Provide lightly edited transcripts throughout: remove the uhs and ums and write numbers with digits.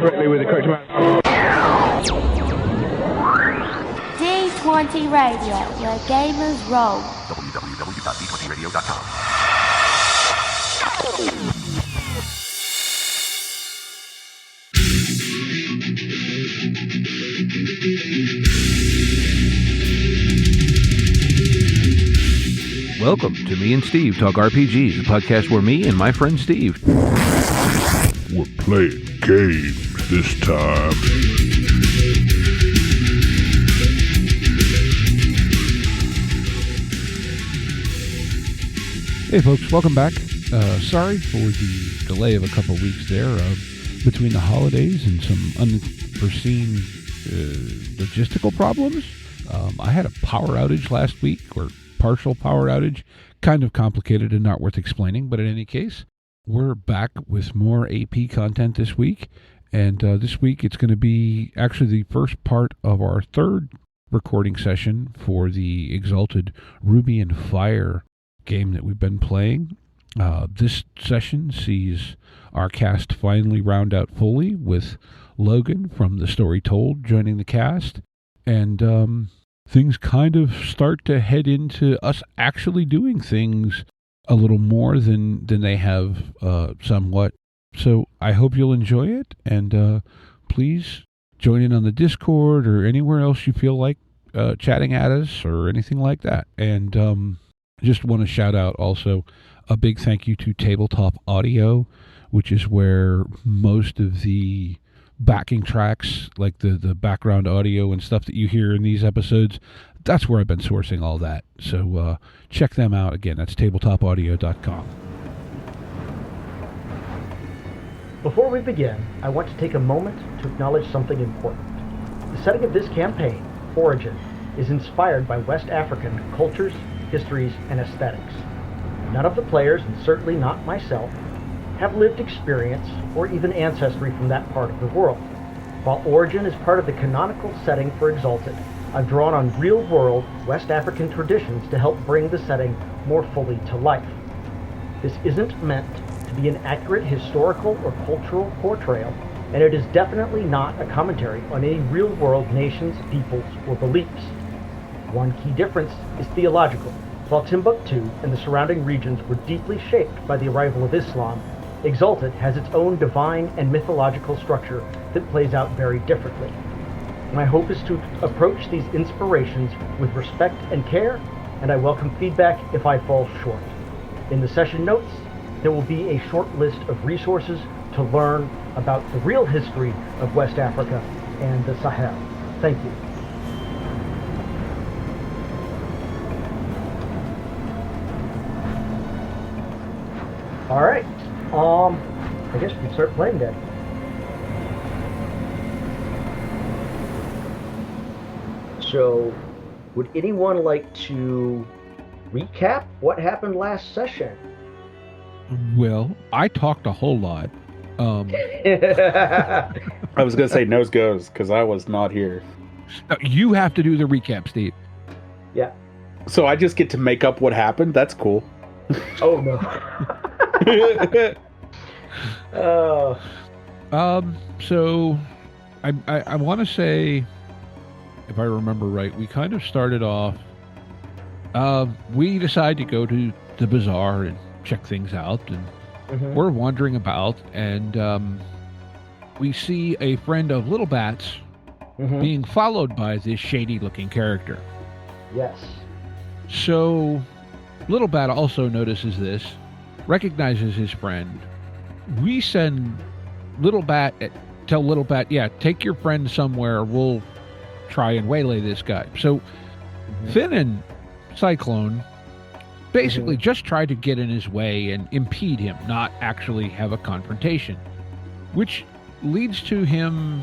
correctly with the correct amount. D20 Radio, where gamers roll. www.d20radio.com. Welcome to Me and Steve Talk RPGs, a podcast where me and my friend Steve... We're playing games this time. Hey folks, welcome back. Sorry for the delay of a couple weeks there between the holidays and some unforeseen logistical problems. I had a power outage last week, or partial power outage, kind of complicated and not worth explaining, but in any case, we're back with more AP content this week, and this week it's going to be actually the first part of our third recording session for the Exalted Ruby and Fire game that we've been playing. This session sees our cast finally round out fully, with Logan from the Story Told joining the cast, and things kind of start to head into us actually doing things a little more than they have somewhat. So I hope you'll enjoy it, and please join in on the Discord or anywhere else you feel like chatting at us or anything like that. And just want to shout out also a big thank you to Tabletop Audio, which is where most of the backing tracks, like the background audio and stuff that you hear in these episodes, that's where I've been sourcing all that. So check them out. Again, that's tabletopaudio.com. Before we begin, I want to take a moment to acknowledge something important. The setting of this campaign, Origin, is inspired by West African cultures, histories, and aesthetics. None of the players, and certainly not myself, have lived experience or even ancestry from that part of the world. While Origin is part of the canonical setting for Exalted, I've drawn on real-world West African traditions to help bring the setting more fully to life. This isn't meant to be an accurate historical or cultural portrayal, and it is definitely not a commentary on any real-world nations, peoples, or beliefs. One key difference is theological. While Timbuktu and the surrounding regions were deeply shaped by the arrival of Islam, Exalted has its own divine and mythological structure that plays out very differently. My hope is to approach these inspirations with respect and care, and I welcome feedback if I fall short. In the session notes, there will be a short list of resources to learn about the real history of West Africa and the Sahel. Thank you. All right. I guess we can start playing then. So, would anyone like to recap what happened last session? Well, I talked a whole lot. I was going to say nose goes, because I was not here. You have to do the recap, Steve. Yeah. So I just get to make up what happened? That's cool. Oh, no. So I want to say, if I remember right, we kind of started off, we decided to go to the bazaar and check things out, and we're wandering about, and we see a friend of Little Bat's being followed by this shady looking character. Yes. So Little Bat also notices this, recognizes his friend. We send tell Little Bat, yeah, take your friend somewhere, we'll try and waylay this guy. So Finn and Cyclone basically just try to get in his way and impede him, not actually have a confrontation, which leads to him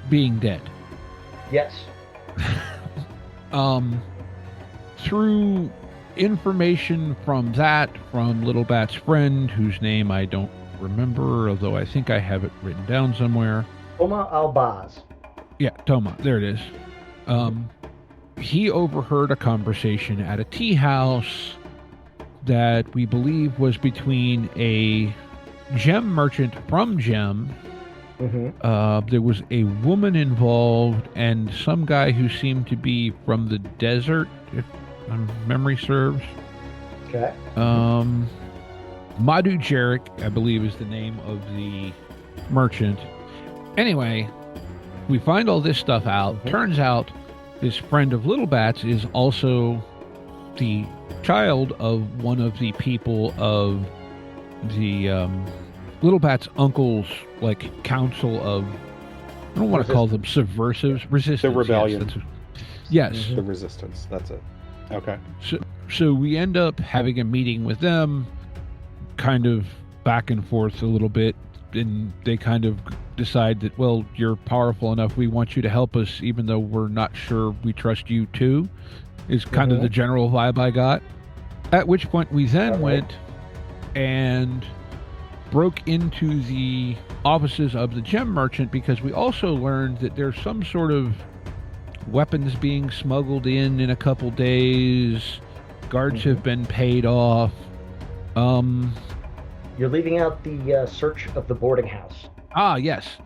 being dead. Yes. Through information from Little Bat's friend, whose name I don't remember, although I think I have it written down somewhere. Toma Albaz. Yeah, Toma. There it is. He overheard a conversation at a tea house that we believe was between a gem merchant from Gem There was a woman involved and some guy who seemed to be from the desert, if my memory serves. Okay. Madhu Jarek, I believe, is the name of the merchant. Anyway, we find all this stuff out. Turns out this friend of Little Bat's is also the child of one of the people of the Little Bat's uncle's council of, I don't want to call them subversives, resistance. The rebellion. Yes. The resistance. That's it. Okay. So we end up having a meeting with them, kind of back and forth a little bit, and they kind of decide that, well, you're powerful enough, we want you to help us, even though we're not sure we trust you too, is kind of the general vibe I got. At which point we then went and broke into the offices of the gem merchant, because we also learned that there's some sort of weapons being smuggled in a couple days. Guards have been paid off. You're leaving out the search of the boarding house. Ah, yes.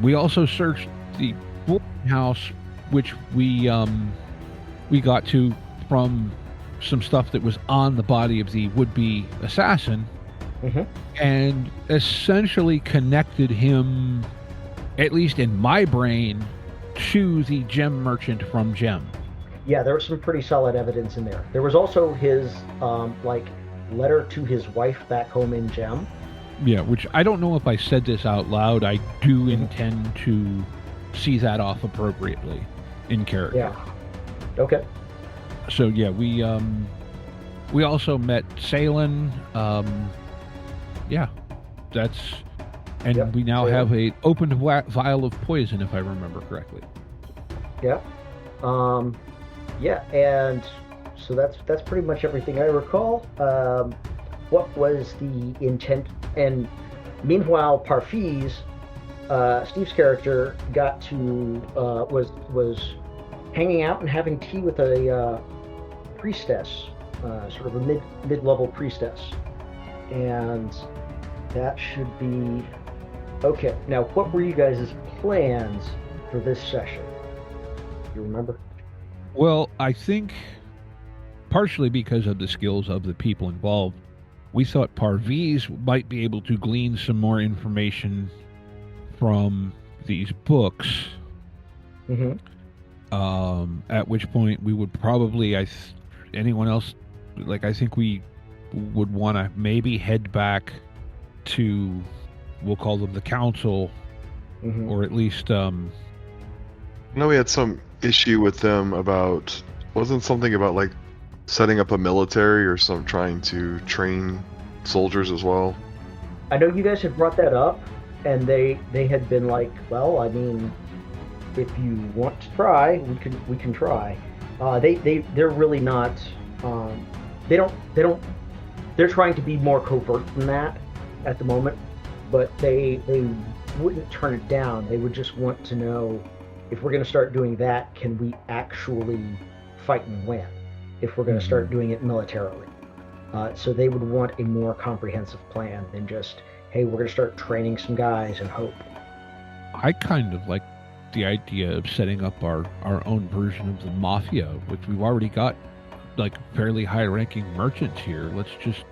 We also searched the boarding house, which we got to from some stuff that was on the body of the would-be assassin, and essentially connected him, at least in my brain, to the gem merchant from Gem. Yeah, there was some pretty solid evidence in there. There was also his letter to his wife back home in Gem. Yeah, which I don't know if I said this out loud. I do intend to see that off appropriately in character. Yeah. Okay. So yeah, we also met Saelen. Yeah, that's, and we now have a opened vial of poison, if I remember correctly. Yeah. Yeah, and so that's pretty much everything I recall. What was the intent? And meanwhile, Parviz, Steve's character, got to was hanging out and having tea with a priestess, sort of a mid-level priestess, and that should be okay. Now, what were you guys' plans for this session? You remember? Well, I think partially because of the skills of the people involved, we thought Parviz might be able to glean some more information from these books. At which point we would probably, anyone else, I think we would want to maybe head back to, we'll call them the council, or at least... I know we had some issue with them about, wasn't something about setting up a military or some trying to train soldiers as well? I know you guys had brought that up, and they had been like, well, I mean, if you want to try, we can try. They're really not. They're trying to be more covert than that at the moment, but they wouldn't turn it down. They would just want to know, if we're going to start doing that, can we actually fight and win? If we're going to start doing it militarily. So they would want a more comprehensive plan than just, hey, we're going to start training some guys and hope. I kind of like the idea of setting up our own version of the mafia, which we've already got fairly high-ranking merchants here. Let's just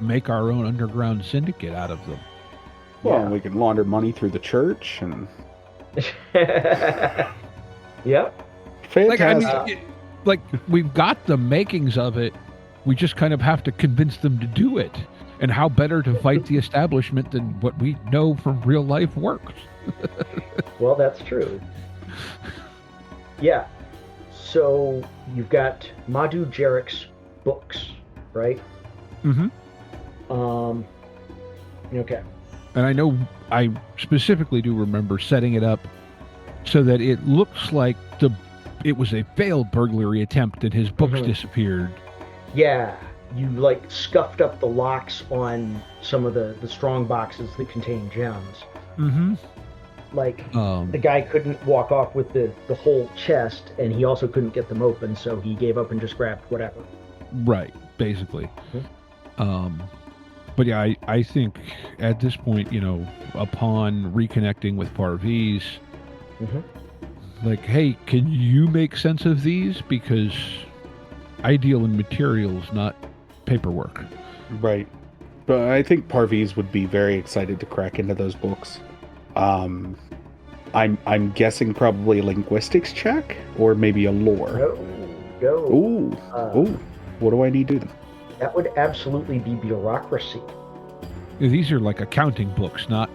make our own underground syndicate out of them. Well, we can launder money through the church and... Yep. Fantastic. We've got the makings of it. We just kind of have to convince them to do it. And how better to fight the establishment than what we know from real life works? Well, that's true. Yeah. So you've got Madhu Jarek's books, right? Okay. And I know I specifically do remember setting it up so that it looks like it was a failed burglary attempt and his books disappeared. Yeah. You scuffed up the locks on some of the strong boxes that contain gems. The guy couldn't walk off with the whole chest, and he also couldn't get them open, so he gave up and just grabbed whatever. Right, basically. But yeah, I think at this point, upon reconnecting with Parviz, like, hey, can you make sense of these? Because I deal in materials, not paperwork. Right. But I think Parviz would be very excited to crack into those books. I'm guessing probably a linguistics check or maybe a lore. No. Ooh. What do I need to do then? That would absolutely be bureaucracy. These are like accounting books, not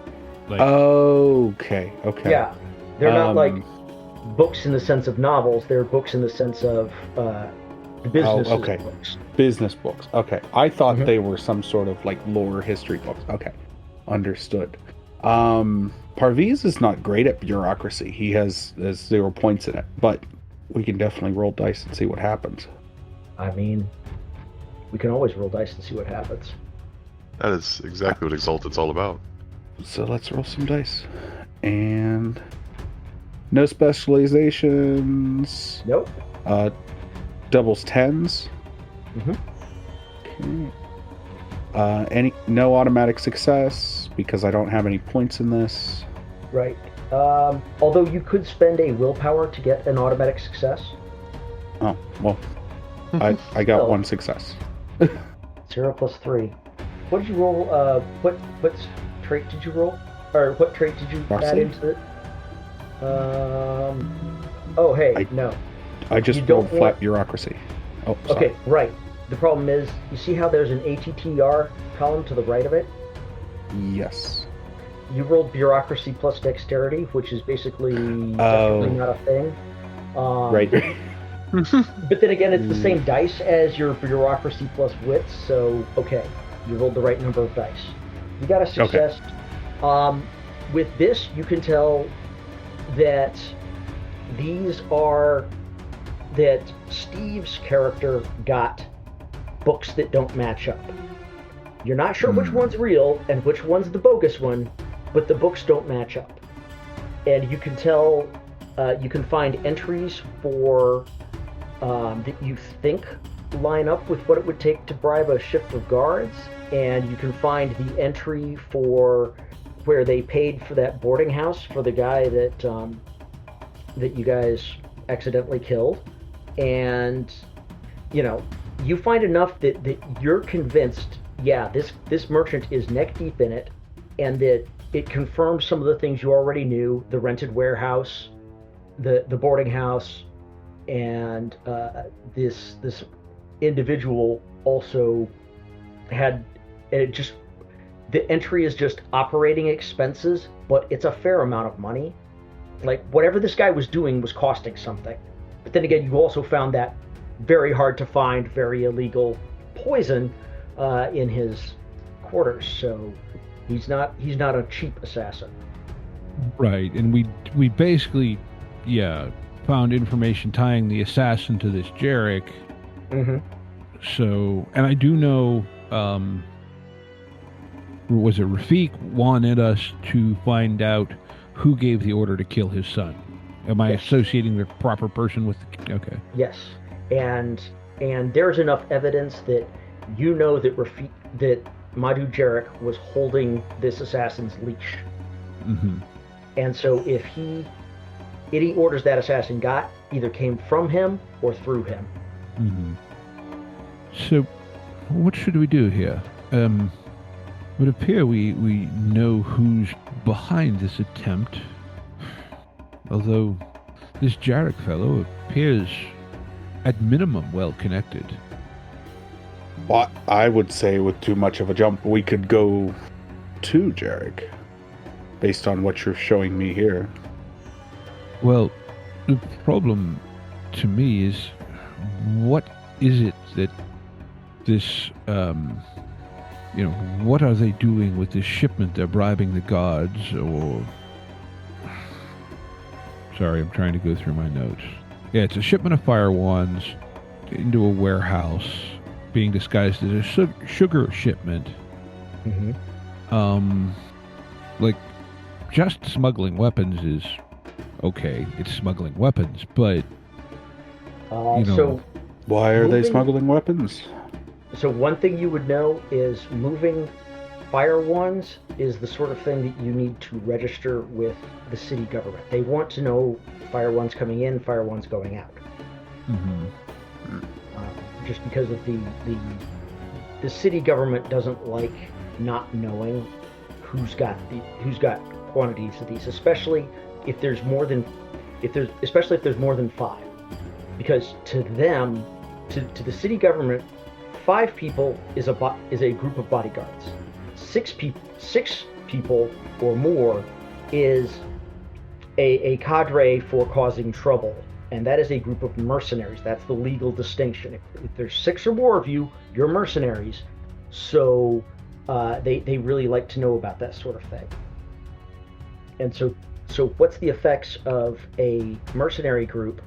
like... Okay. Yeah. They're not like books in the sense of novels. They're books in the sense of the business books. Business books. Okay. I thought they were some sort of like lore history books. Okay. Understood. Parviz is not great at bureaucracy. He has 0 points in it, but we can definitely roll dice and see what happens. I mean, we can always roll dice and see what happens. That is exactly what Exalted's all about. So let's roll some dice. And no specializations. Nope. Doubles 10s. Okay. No automatic success because I don't have any points in this. Right. Although you could spend a willpower to get an automatic success. Oh, well. I got 1 success. 0 plus 3. What did you roll? What trait did you roll? Or what trait did you add into it? No. I just rolled flat bureaucracy. Oh, sorry. Okay, right. The problem is, you see how there's an ATTR column to the right of it? Yes. You rolled bureaucracy plus dexterity, which is basically technically not a thing. Right. But then again, it's the same dice as your bureaucracy plus wits, so okay, you rolled the right number of dice. You got a success. Okay. With this, you can tell that that Steve's character got books that don't match up. You're not sure which one's real and which one's the bogus one, but the books don't match up. And you can tell, you can find entries for that you think line up with what it would take to bribe a shift of guards, and you can find the entry for where they paid for that boarding house for the guy that you guys accidentally killed. And you find enough that you're convinced, this merchant is neck deep in it, and that it confirms some of the things you already knew: the rented warehouse, the boarding house, and this individual also had, and the entry is just operating expenses, but it's a fair amount of money. Like, whatever this guy was doing was costing something. But then again, you also found that very hard to find, very illegal poison in his quarters. So he's not a cheap assassin. Right, and we basically, found information tying the assassin to this Jarek. So, and I do know, was it Rafik wanted us to find out who gave the order to kill his son? Am I associating the proper person with the... Okay. Yes, and there's enough evidence that that Madhu Jarek was holding this assassin's leash. And so if any orders that assassin got either came from him or through him. So, what should we do here? It would appear we know who's behind this attempt. Although this Jarek fellow appears, at minimum, well connected. Well, I would say with too much of a jump, we could go to Jarek, based on what you're showing me here. Well, the problem to me is, what is it that this, what are they doing with this shipment? They're bribing the gods, or... Sorry, I'm trying to go through my notes. Yeah, it's a shipment of fire wands into a warehouse, being disguised as a sugar shipment. Like, just smuggling weapons is okay. It's smuggling weapons, but so why are they smuggling weapons? So one thing you would know is moving Fire Ones is the sort of thing that you need to register with the city government. They want to know Fire Ones coming in, Fire Ones going out. Just because of the city government doesn't like not knowing who's got quantities of these, especially if there's more than 5, because to them, to the city government, 5 people is a group of bodyguards. 6 people or more is a cadre for causing trouble, and that is a group of mercenaries. That's the legal distinction. If there's 6 or more of you, you're mercenaries. So they really like to know about that sort of thing. And so what's the effects of a mercenary group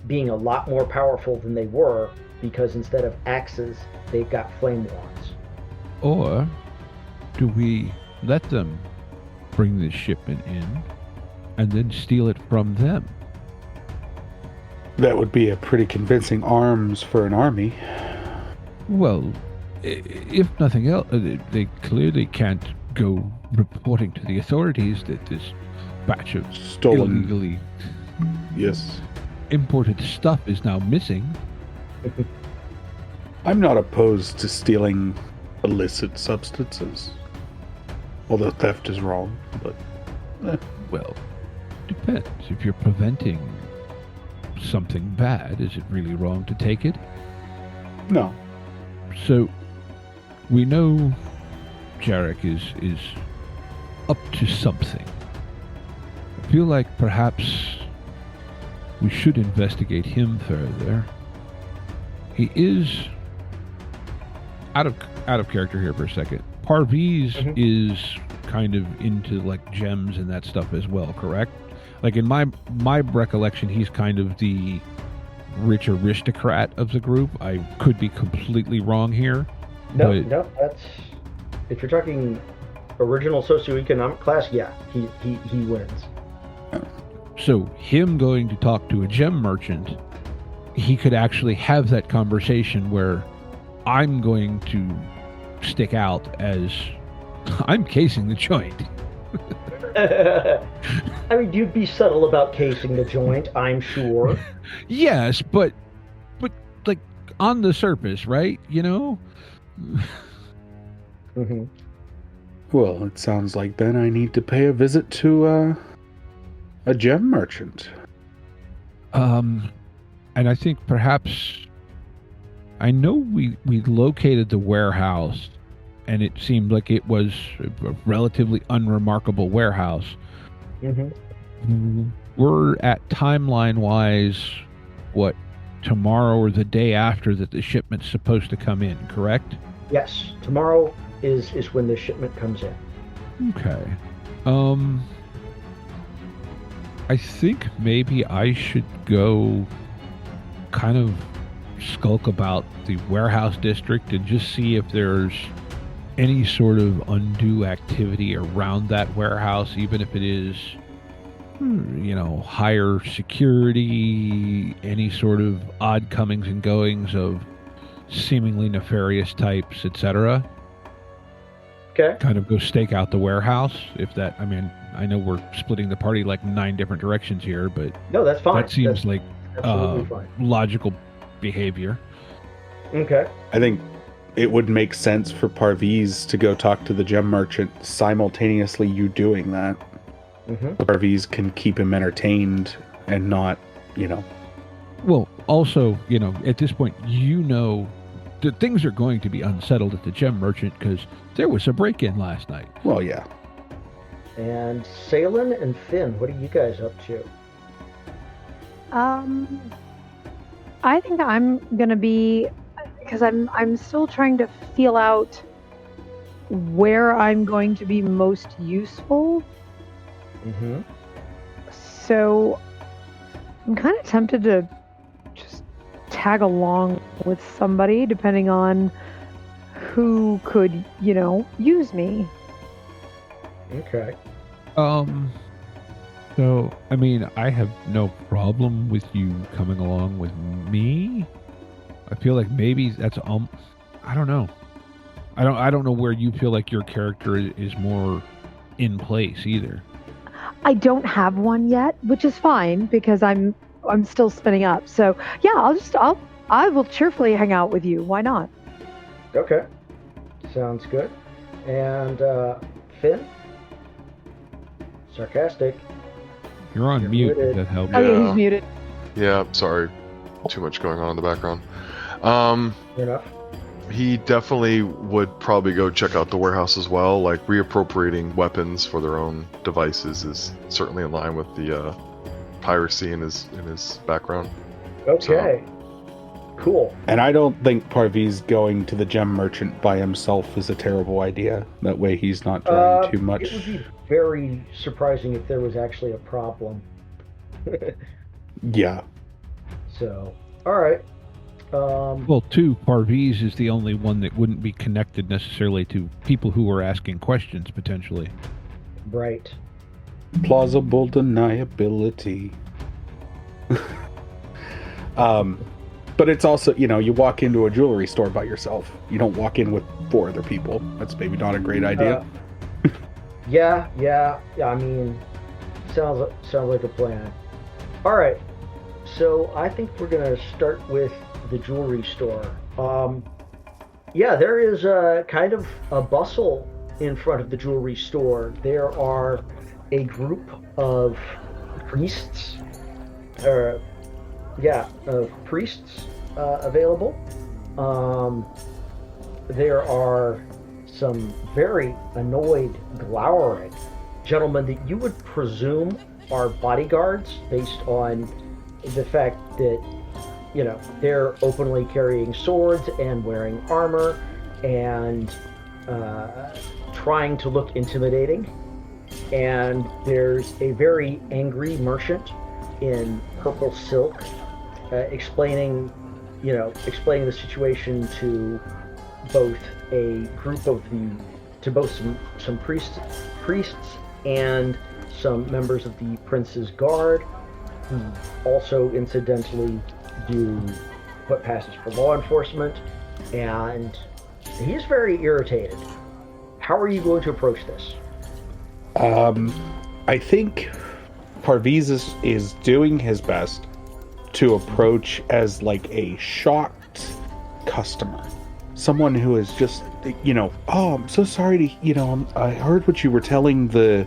being a lot more powerful than they were, because instead of axes, they've got flame wands? Or do we let them bring this shipment in and then steal it from them? That would be a pretty convincing arms for an army. Well, if nothing else, they clearly can't go reporting to the authorities that this batch of Stolen. illegally Yes. imported stuff is now missing. I'm not opposed to stealing illicit substances. Although theft is wrong, but... Well, depends. If you're preventing something bad, is it really wrong to take it? No. So, we know Jarek is up to something. I feel like perhaps we should investigate him further. He is out of character here for a second. Parviz is kind of into like gems and that stuff as well, correct? Like in my recollection, he's kind of the rich aristocrat of the group. I could be completely wrong here. No, that's, if you're talking original socioeconomic class, yeah, he wins. So him going to talk to a gem merchant, he could actually have that conversation where I'm going to stick out as I'm casing the joint. I mean, you'd be subtle about casing the joint, I'm sure. Yes, but like on the surface, right? You know? Mm-hmm. Well, it sounds like then I need to pay a visit to a gem merchant. And I think perhaps I know we located the warehouse, and it seemed like it was a relatively unremarkable warehouse. Mm-hmm. We're at timeline-wise, what, tomorrow or the day after that the shipment's supposed to come in, correct? Yes, tomorrow is when the shipment comes in. Okay. I think maybe I should go kind of skulk about the warehouse district and just see if there's any sort of undue activity around that warehouse, even if it is, higher security, any sort of odd comings and goings of seemingly nefarious types, etc. Okay. Kind of go stake out the warehouse, if that, I mean, I know we're splitting the party like 9 different directions here, but no, that's fine. That seems like absolutely fine. Logical behavior. Okay. I think it would make sense for Parviz to go talk to the gem merchant simultaneously you doing that. Mm-hmm. Parviz can keep him entertained and not, Well, also, at this point, that things are going to be unsettled at the gem merchant because there was a break-in last night. Well, yeah. And Saelen and Finn, what are you guys up to? I think I'm gonna be, because I'm still trying to feel out where I'm going to be most useful. Mm-hmm. So I'm kind of tempted to just tag along with somebody, depending on who could, use me. Okay. So, I mean, I have no problem with you coming along with me. I feel like maybe that's, I don't know. I don't know where you feel like your character is more in place either. I don't have one yet, which is fine because I'm still spinning up. So yeah, I will cheerfully hang out with you. Why not? Okay. Sounds good. And Finn? Sarcastic. You're on You're mute. muted. That helps. Oh yeah, Yeah. he's muted. Yeah, sorry. Too much going on in the background. Fair enough. He definitely would probably go check out the warehouse as well. Like, reappropriating weapons for their own devices is certainly in line with the piracy in his background. Okay. Cool. And I don't think Parviz going to the gem merchant by himself is a terrible idea. That way he's not drawing too much. It would be very surprising if there was actually a problem. Yeah. So, alright. Well, too, Parviz is the only one that wouldn't be connected necessarily to people who are asking questions, potentially. Right. Plausible deniability. But it's also, you walk into a jewelry store by yourself. You don't walk in with 4 other people. That's maybe not a great idea. Yeah. I mean, sounds like a plan. All right. So I think we're gonna start with the jewelry store. Yeah, there is a kind of a bustle in front of the jewelry store. There are a group of priests. Available. There are some very annoyed, glowering gentlemen that you would presume are bodyguards based on the fact that, they're openly carrying swords and wearing armor and trying to look intimidating. And there's a very angry merchant in purple silk explaining the situation to both some priests and some members of the prince's guard, who also incidentally do put passes for law enforcement, and he's very irritated. How are you going to approach this? I think Parviz is doing his best to approach as like a shocked customer. Someone who is just, oh, I'm so sorry to, I heard what you were telling the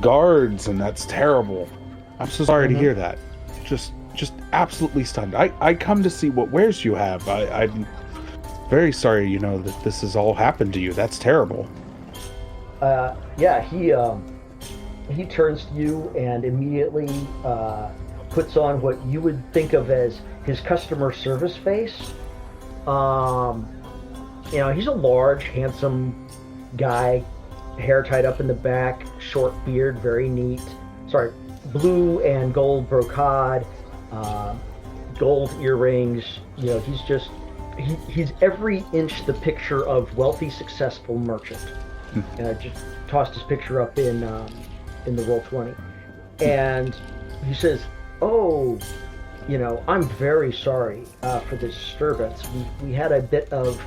guards, and that's terrible. I'm so sorry to hear that. Just absolutely stunned. I come to see what wares you have. I'm very sorry, that this has all happened to you. That's terrible. He turns to you and immediately puts on what you would think of as his customer service face. He's a large, handsome guy, hair tied up in the back, short beard, very neat. Blue and gold brocade, gold earrings. He's every inch the picture of wealthy, successful merchant. Just tossed his picture up in the Roll20, and he says, "Oh, I'm very sorry for the disturbance. We had a bit of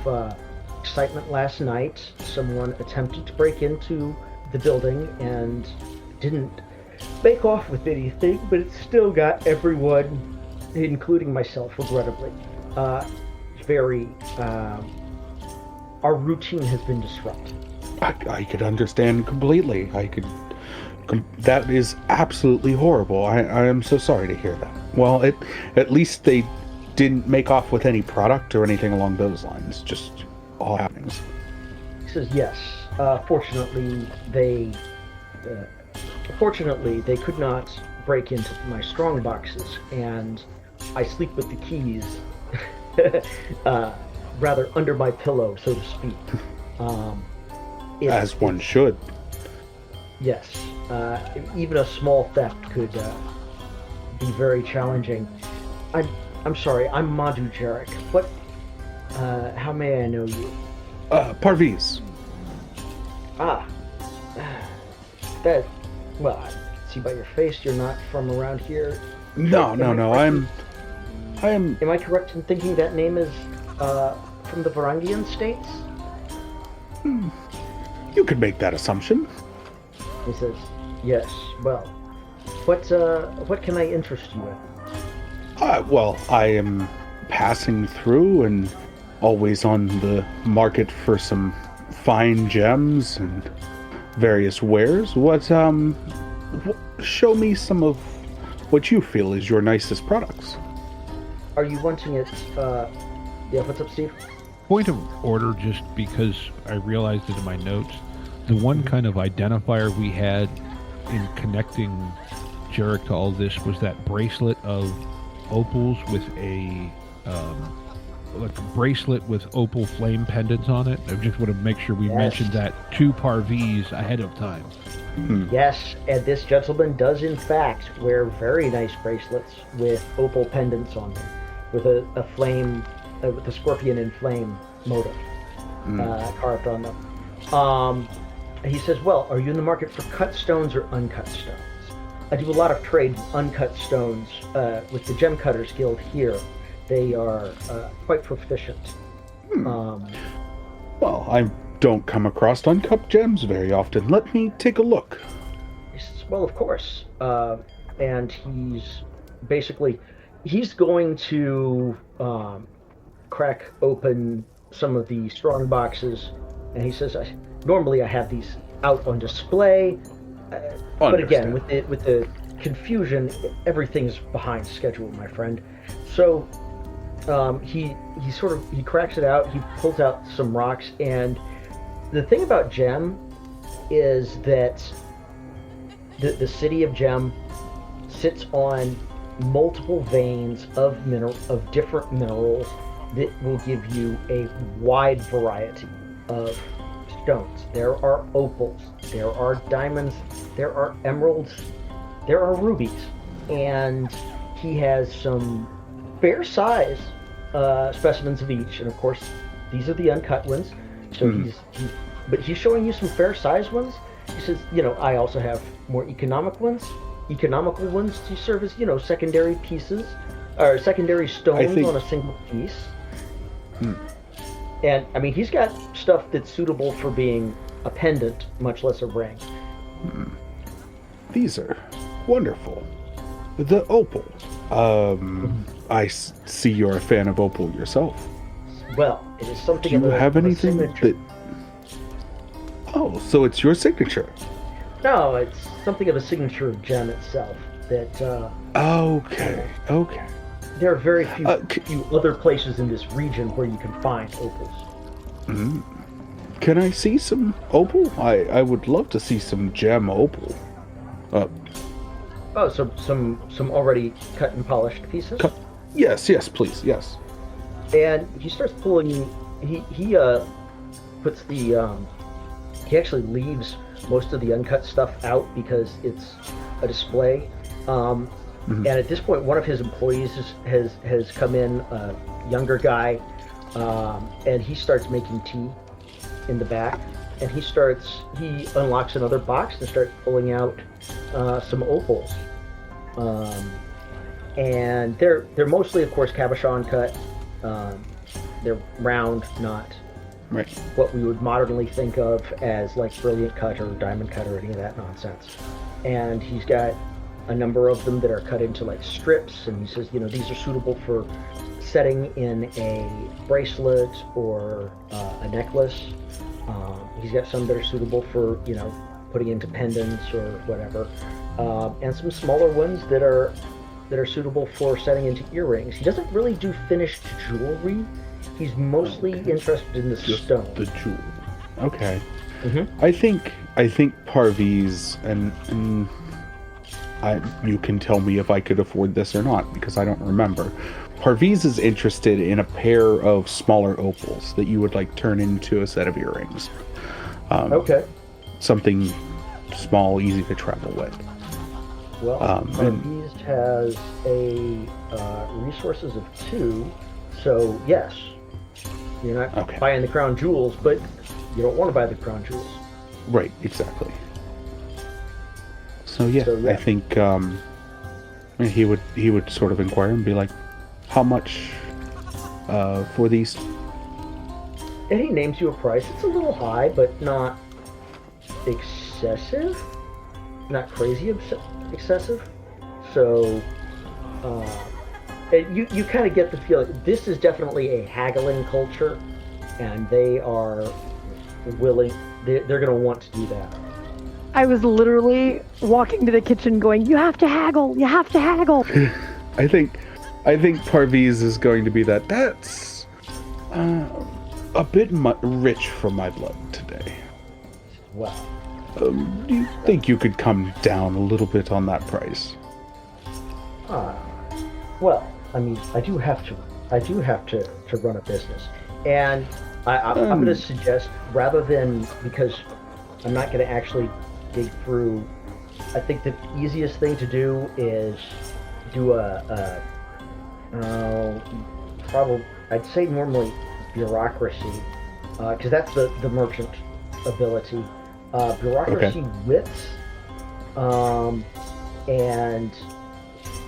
excitement last night. Someone attempted to break into the building and didn't make off with anything, but it still got everyone, including myself, regrettably. Our routine has been disrupted." I could understand completely. That is absolutely horrible. I am so sorry to hear that. Well, at least they didn't make off with any product or anything along those lines. Just all happenings. He says, yes. Fortunately, they could not break into my strong boxes, and I sleep with the keys rather under my pillow, so to speak. As one should. Yes. Even a small theft could be very challenging. I'm sorry, I'm Madhu Jarek. What? How may I know you? Parviz. Well, I see by your face you're not from around here. No. Am I correct in thinking that name is from the Varangian states? You could make that assumption. He says, yes, well, what can I interest you in? Well, I am passing through and always on the market for some fine gems and various wares. Show me some of what you feel is your nicest products. Are you wanting it, yeah, what's up, Steve? Point of order, just because I realized it in my notes. The one kind of identifier we had in connecting Jarek to all this was that bracelet of opals with a like a bracelet with opal flame pendants on it. I just want to make sure we mentioned that to Parviz ahead of time. Yes, and this gentleman does in fact wear very nice bracelets with opal pendants on them, with a flame, with a scorpion and flame motif carved on them. He says, well, are you in the market for cut stones or uncut stones? I do a lot of trade in uncut stones with the Gem Cutters Guild here. They are quite proficient. Well, I don't come across uncut gems very often. Let me take a look. He says, well, of course. And he's going to crack open some of the strong boxes. And he says, normally I have these out on display. But again, with the confusion, everything's behind schedule, my friend. So he cracks it out. He pulls out some rocks, and the thing about Gem is that the city of Gem sits on multiple veins of different minerals that will give you a wide variety of stones. There are opals, there are diamonds, there are emeralds, there are rubies, and he has some fair size specimens of each, and of course these are the uncut ones. So he's showing you some fair size ones. He says, I also have more economical ones to serve as, secondary pieces or secondary stones on a single piece. And I mean, he's got stuff that's suitable for being a pendant, much less a ring. These are wonderful. The opal. I see you're a fan of opal yourself. Well, it is something. Do you have anything that? Oh, so it's your signature? No, it's something of a signature of Gem itself. That. Okay. There are very few other places in this region where you can find opals. Can I see some opal? I would love to see some gem opal. So some already cut and polished pieces? Yes, please, yes. And he starts pulling. He puts the. He actually leaves most of the uncut stuff out because it's a display. And at this point, one of his employees has come in, a younger guy, and he starts making tea in the back. And he unlocks another box and starts pulling out some opals. And they're mostly, of course, cabochon cut. They're round, not what we would modernly think of as like brilliant cut or diamond cut or any of that nonsense. And he's got a number of them that are cut into like strips, and he says, these are suitable for setting in a bracelet or a necklace. He's got some that are suitable for, putting into pendants or whatever, and some smaller ones that are suitable for setting into earrings. He doesn't really do finished jewelry. He's mostly interested in the stone. The jewel. Okay. I think Parviz and you can tell me if I could afford this or not, because I don't remember. Parviz is interested in a pair of smaller opals that you would like turn into a set of earrings. Okay. Something small, easy to travel with. Well, Parviz has resources of 2, so yes. You're not buying the crown jewels, but you don't want to buy the crown jewels. Right, exactly. So yeah. I think he would sort of inquire and be like, how much for these? he names you a price. It's a little high, but not excessive. Not crazy excessive. So, you kind of get the feeling this is definitely a haggling culture, and they are willing. They're going to want to do that. I was literally walking to the kitchen going, you have to haggle, you have to haggle. I think Parviz is going to be that. That's a bit rich for my blood today. Wow. Do you think you could come down a little bit on that price? Well, I mean, I do have to run a business, and I'm going to suggest, rather than, because I'm not going to actually dig through, I think the easiest thing to do is do probably, I'd say normally bureaucracy, because that's the merchant ability. Bureaucracy wits, and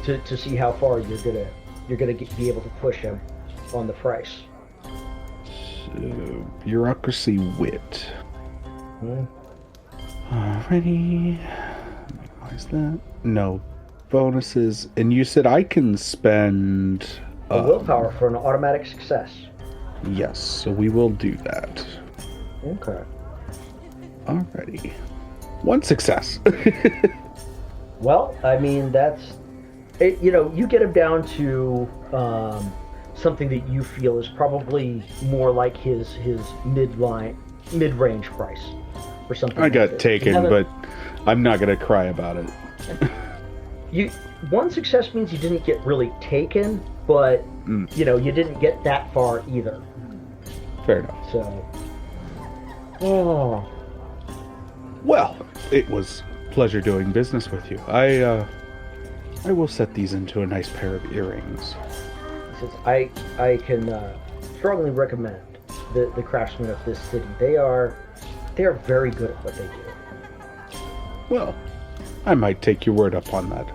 to see how far you're gonna be able to push him on the price. So, bureaucracy wit. Alrighty. Why is that? No bonuses. And you said I can spend a willpower for an automatic success. Yes, so we will do that. Okay. Alrighty. One success. Well, I mean, that's it, you get him down to something that you feel is probably more like his mid-range price or something. I got taken, but I'm not gonna cry about it. One success means you didn't get really taken, but you didn't get that far either. Fair enough. So, well, it was pleasure doing business with you. I will set these into a nice pair of earrings. I can strongly recommend the craftsmen of this city. They are very good at what they do. Well, I might take your word up on that.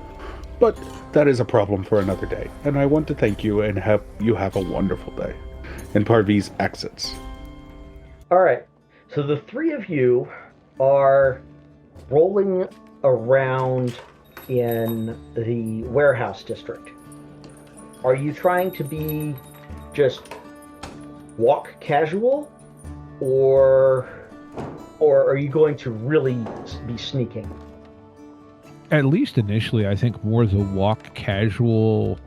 But that is a problem for another day. And I want to thank you and have you have a wonderful day. And Parviz exits. All right. So the three of you are rolling around in the warehouse district. Are you trying to be just walk casual, or are you going to really be sneaking? At least initially, I think more the walk casual,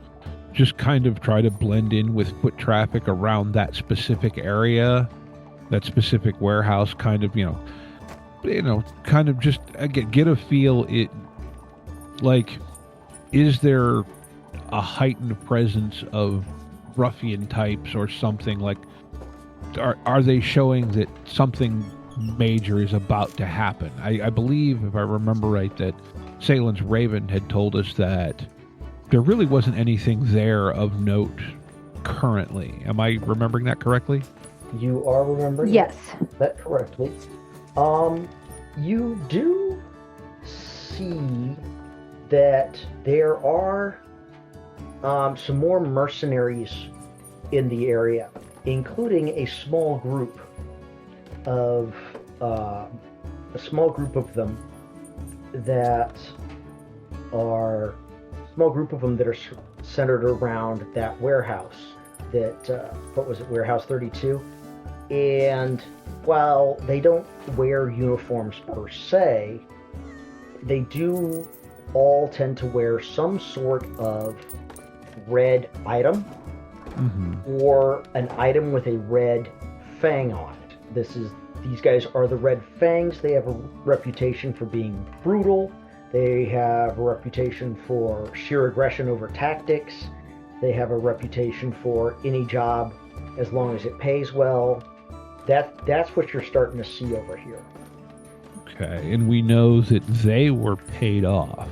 just kind of try to blend in with foot traffic around that specific area, that specific warehouse, kind of, kind of just get a feel. It, like, is there a heightened presence of ruffian types or something? Like, are they showing that something major is about to happen? I believe, if I remember right, that Saelen's Raven had told us that there really wasn't anything there of note currently. Am I remembering that correctly? You are remembering that correctly. You do see that there are some more mercenaries in the area, including a small group of them that are centered around that warehouse. That what was it, Warehouse 32? And while they don't wear uniforms per se, they do all tend to wear some sort of red item, or an item with a red fang on it. These guys are the Red Fangs. They have a reputation for being brutal. They have a reputation for sheer aggression over tactics. They have a reputation for any job as long as it pays well. That's what you're starting to see over here. Okay, and we know that they were paid off.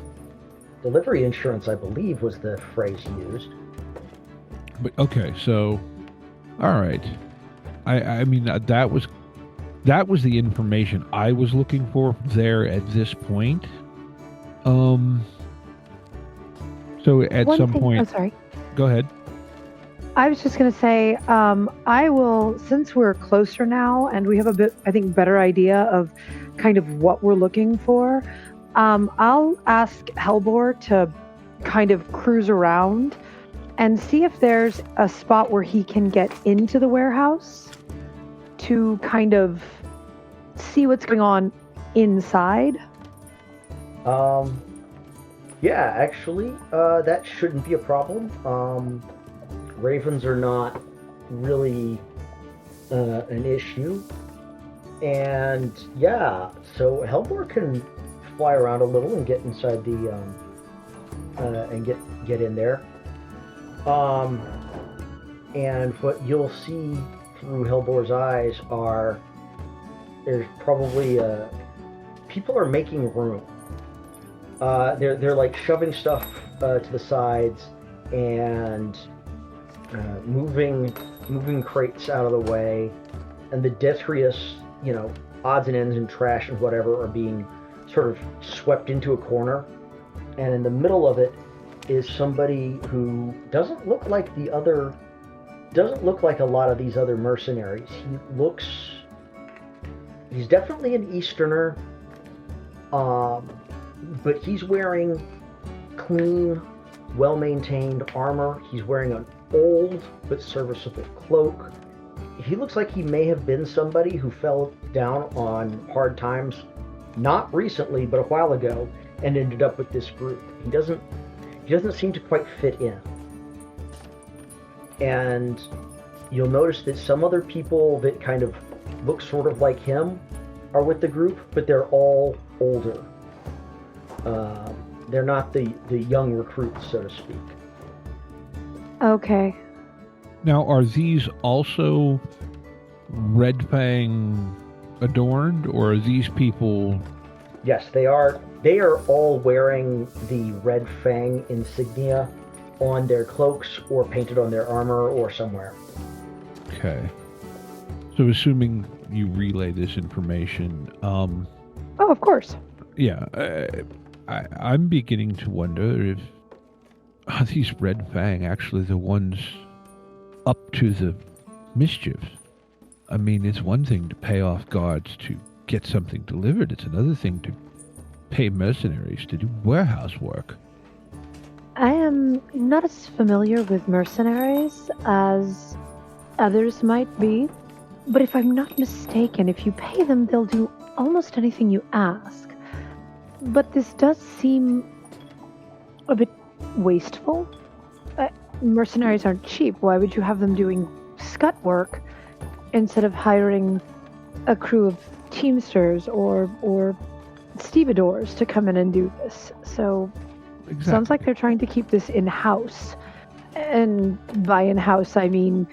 Delivery insurance, I believe, was the phrase used. But okay, so all right. I mean that was the information I was looking for there at this point. So at some point, I'm sorry. Go ahead. I was just going to say, I will, since we're closer now and we have a bit, I think, better idea of kind of what we're looking for, I'll ask Helbor to kind of cruise around and see if there's a spot where he can get into the warehouse to kind of see what's going on inside. Yeah, actually, that shouldn't be a problem. Ravens are not really an issue. And yeah, so Helbor can fly around a little and get inside the and get in there. And what you'll see through Helbor's eyes are there's probably people are making room. They're like shoving stuff to the sides and moving crates out of the way, and the detritus, odds and ends and trash and whatever are being sort of swept into a corner. And in the middle of it is somebody who doesn't look like a lot of these other mercenaries. He's definitely an Easterner, but he's wearing clean, well-maintained armor. He's wearing an old but serviceable cloak. He looks like he may have been somebody who fell down on hard times, not recently, but a while ago, and ended up with this group. He doesn't seem to quite fit in. And you'll notice that some other people that kind of look sort of like him are with the group, but they're all older. They're not the young recruits, so to speak. Okay. Now, are these also Red Fang adorned, or are these people... Yes, they are. They are all wearing the Red Fang insignia on their cloaks or painted on their armor or somewhere. Okay. So assuming you relay this information... Oh, of course. Yeah, I'm beginning to wonder if are these Red Fang actually the ones up to the mischief? I mean, it's one thing to pay off guards to get something delivered. It's another thing to pay mercenaries to do warehouse work. I am not as familiar with mercenaries as others might be, but if I'm not mistaken, if you pay them, they'll do almost anything you ask. But this does seem a bit wasteful. Mercenaries aren't cheap. Why would you have them doing scut work instead of hiring a crew of teamsters or stevedores to come in and do this? So Exactly. sounds like they're trying to keep this in-house. And by in-house, I mean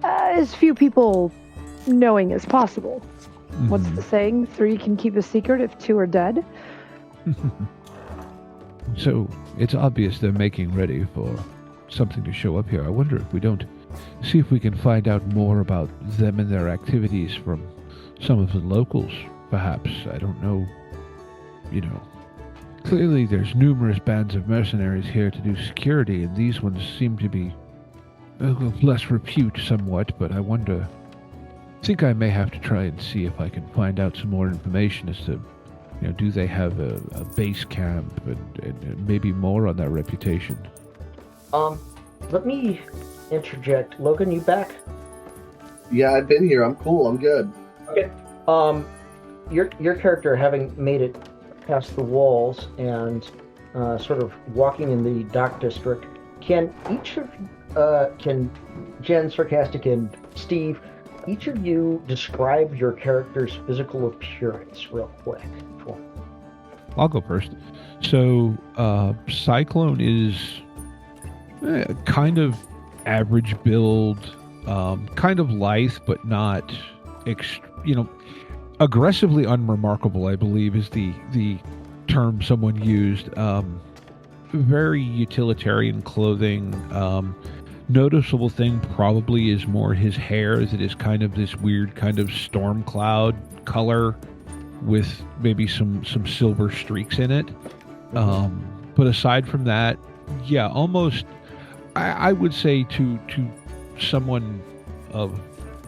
as few people knowing as possible. Mm-hmm. What's the saying? 3 can keep a secret if 2 are dead. So it's obvious they're making ready for something to show up here. I wonder if we don't see if we can find out more about them and their activities from some of the locals, perhaps. I don't know. Clearly there's numerous bands of mercenaries here to do security, and these ones seem to be of less repute somewhat, but I wonder... I think I may have to try and see if I can find out some more information as to, do they have a base camp and maybe more on their reputation. Let me interject. Logan, you back? Yeah, I've been here. I'm cool. I'm good. Okay. Your character, having made it past the walls and sort of walking in the dock district, can each of can Jen, Sarcastic, and Steve, each of you describe your character's physical appearance real quick? I'll go first. So, Cyclone is kind of average build, kind of lithe, but not, aggressively unremarkable, I believe, is the term someone used. Very utilitarian clothing. Noticeable thing probably is more his hair, as it is kind of this weird kind of storm cloud color with maybe some silver streaks in it. But aside from that, yeah, almost, I would say to someone of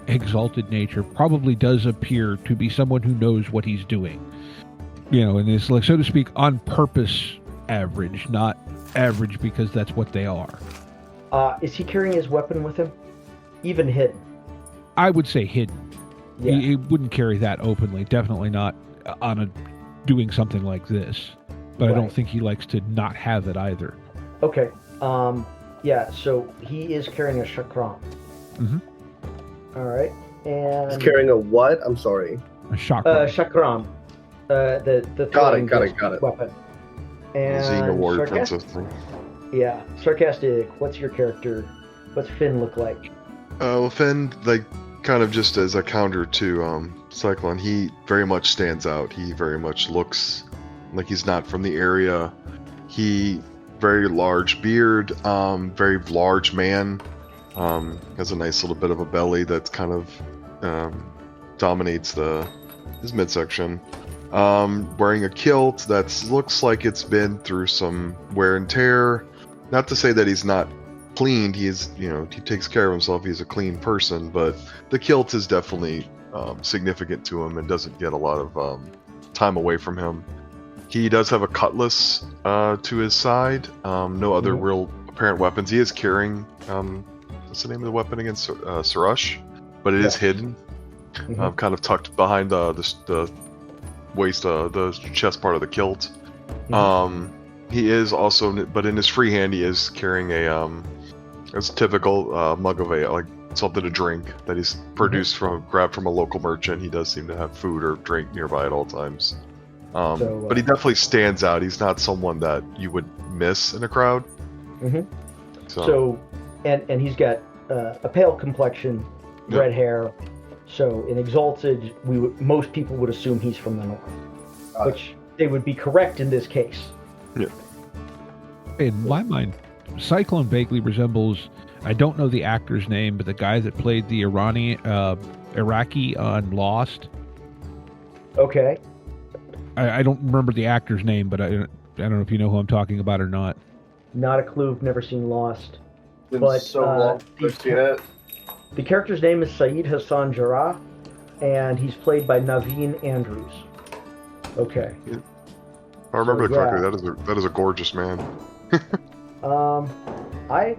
exalted nature probably does appear to be someone who knows what he's doing. And is, like, so to speak, on purpose average, not average because that's what they are. Is he carrying his weapon with him? Even hidden? I would say hidden. Yeah. He wouldn't carry that openly. Definitely not doing something like this. But Right. I don't think he likes to not have it either. Okay. Yeah, so he is carrying a chakram. Mm-hmm. All right. And He's carrying a what? I'm sorry. A chakra. chakram. The Got throwing it. weapon. And Xena warrior Sarcastic- princess thing. Yeah. Sarcastic, what's your character? What's Finn look like? Well, Finn, like, kind of just as a counter to Cyclone, he very much stands out. He very much looks like he's not from the area. He very large beard, very large man. Has a nice little bit of a belly that's kind of dominates his midsection. Wearing a kilt that looks like it's been through some wear and tear. Not to say that he's not cleaned. He takes care of himself. He's a clean person, but the kilt is definitely significant to him and doesn't get a lot of time away from him. He does have a cutlass to his side. No other real apparent weapons. He is carrying what's the name of the weapon against Sarush, but it is hidden, kind of tucked behind the waist, the chest part of the kilt. He is also, but in his free hand, he is carrying it's typical mug of like something to drink that he's grabbed from a local merchant. He does seem to have food or drink nearby at all times. But he definitely stands out. He's not someone that you would miss in a crowd. Mm-hmm. So and he's got a pale complexion, red hair. So in Exalted, most people would assume he's from the north, which they would be correct in this case. Yeah. In my mind, Cyclone vaguely resembles, I don't know the actor's name, but the guy that played the Iraqi on Lost. Okay. I don't remember the actor's name, but I don't know if you know who I'm talking about or not. Not a clue. Never seen Lost. Been But so long since I've seen it. the character's name is Saeed Hassan Jarrah, and he's played by Naveen Andrews. Okay. If I remember So, correctly, that is a gorgeous man. I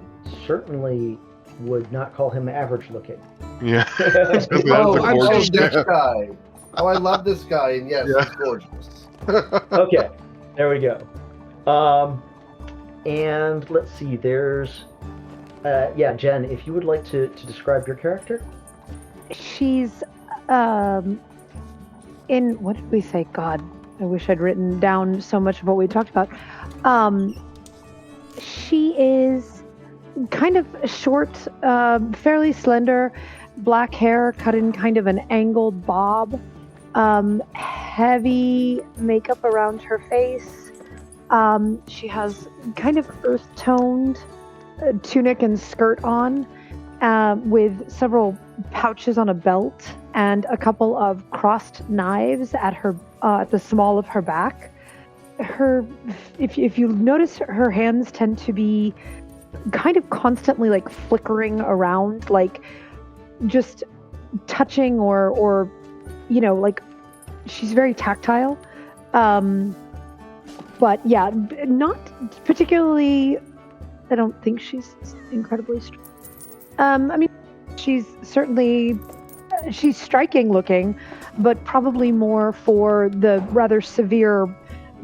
certainly would not call him average looking. Yeah. I love this guy. Oh, I love this guy, and yes, he's gorgeous. Okay, there we go. And let's see, there's... Jen, if you would like to describe your character. She's in, what did we say? God, I wish I'd written down so much of what we talked about. She is kind of short, fairly slender, black hair cut in kind of an angled bob, heavy makeup around her face. She has kind of earth-toned tunic and skirt on, with several pouches on a belt and a couple of crossed knives at her at the small of her back. If you notice, her hands tend to be kind of constantly like flickering around, like just touching or like she's very tactile. But yeah, not particularly. I don't think she's incredibly strong. I mean, she's striking looking, but probably more for the rather severe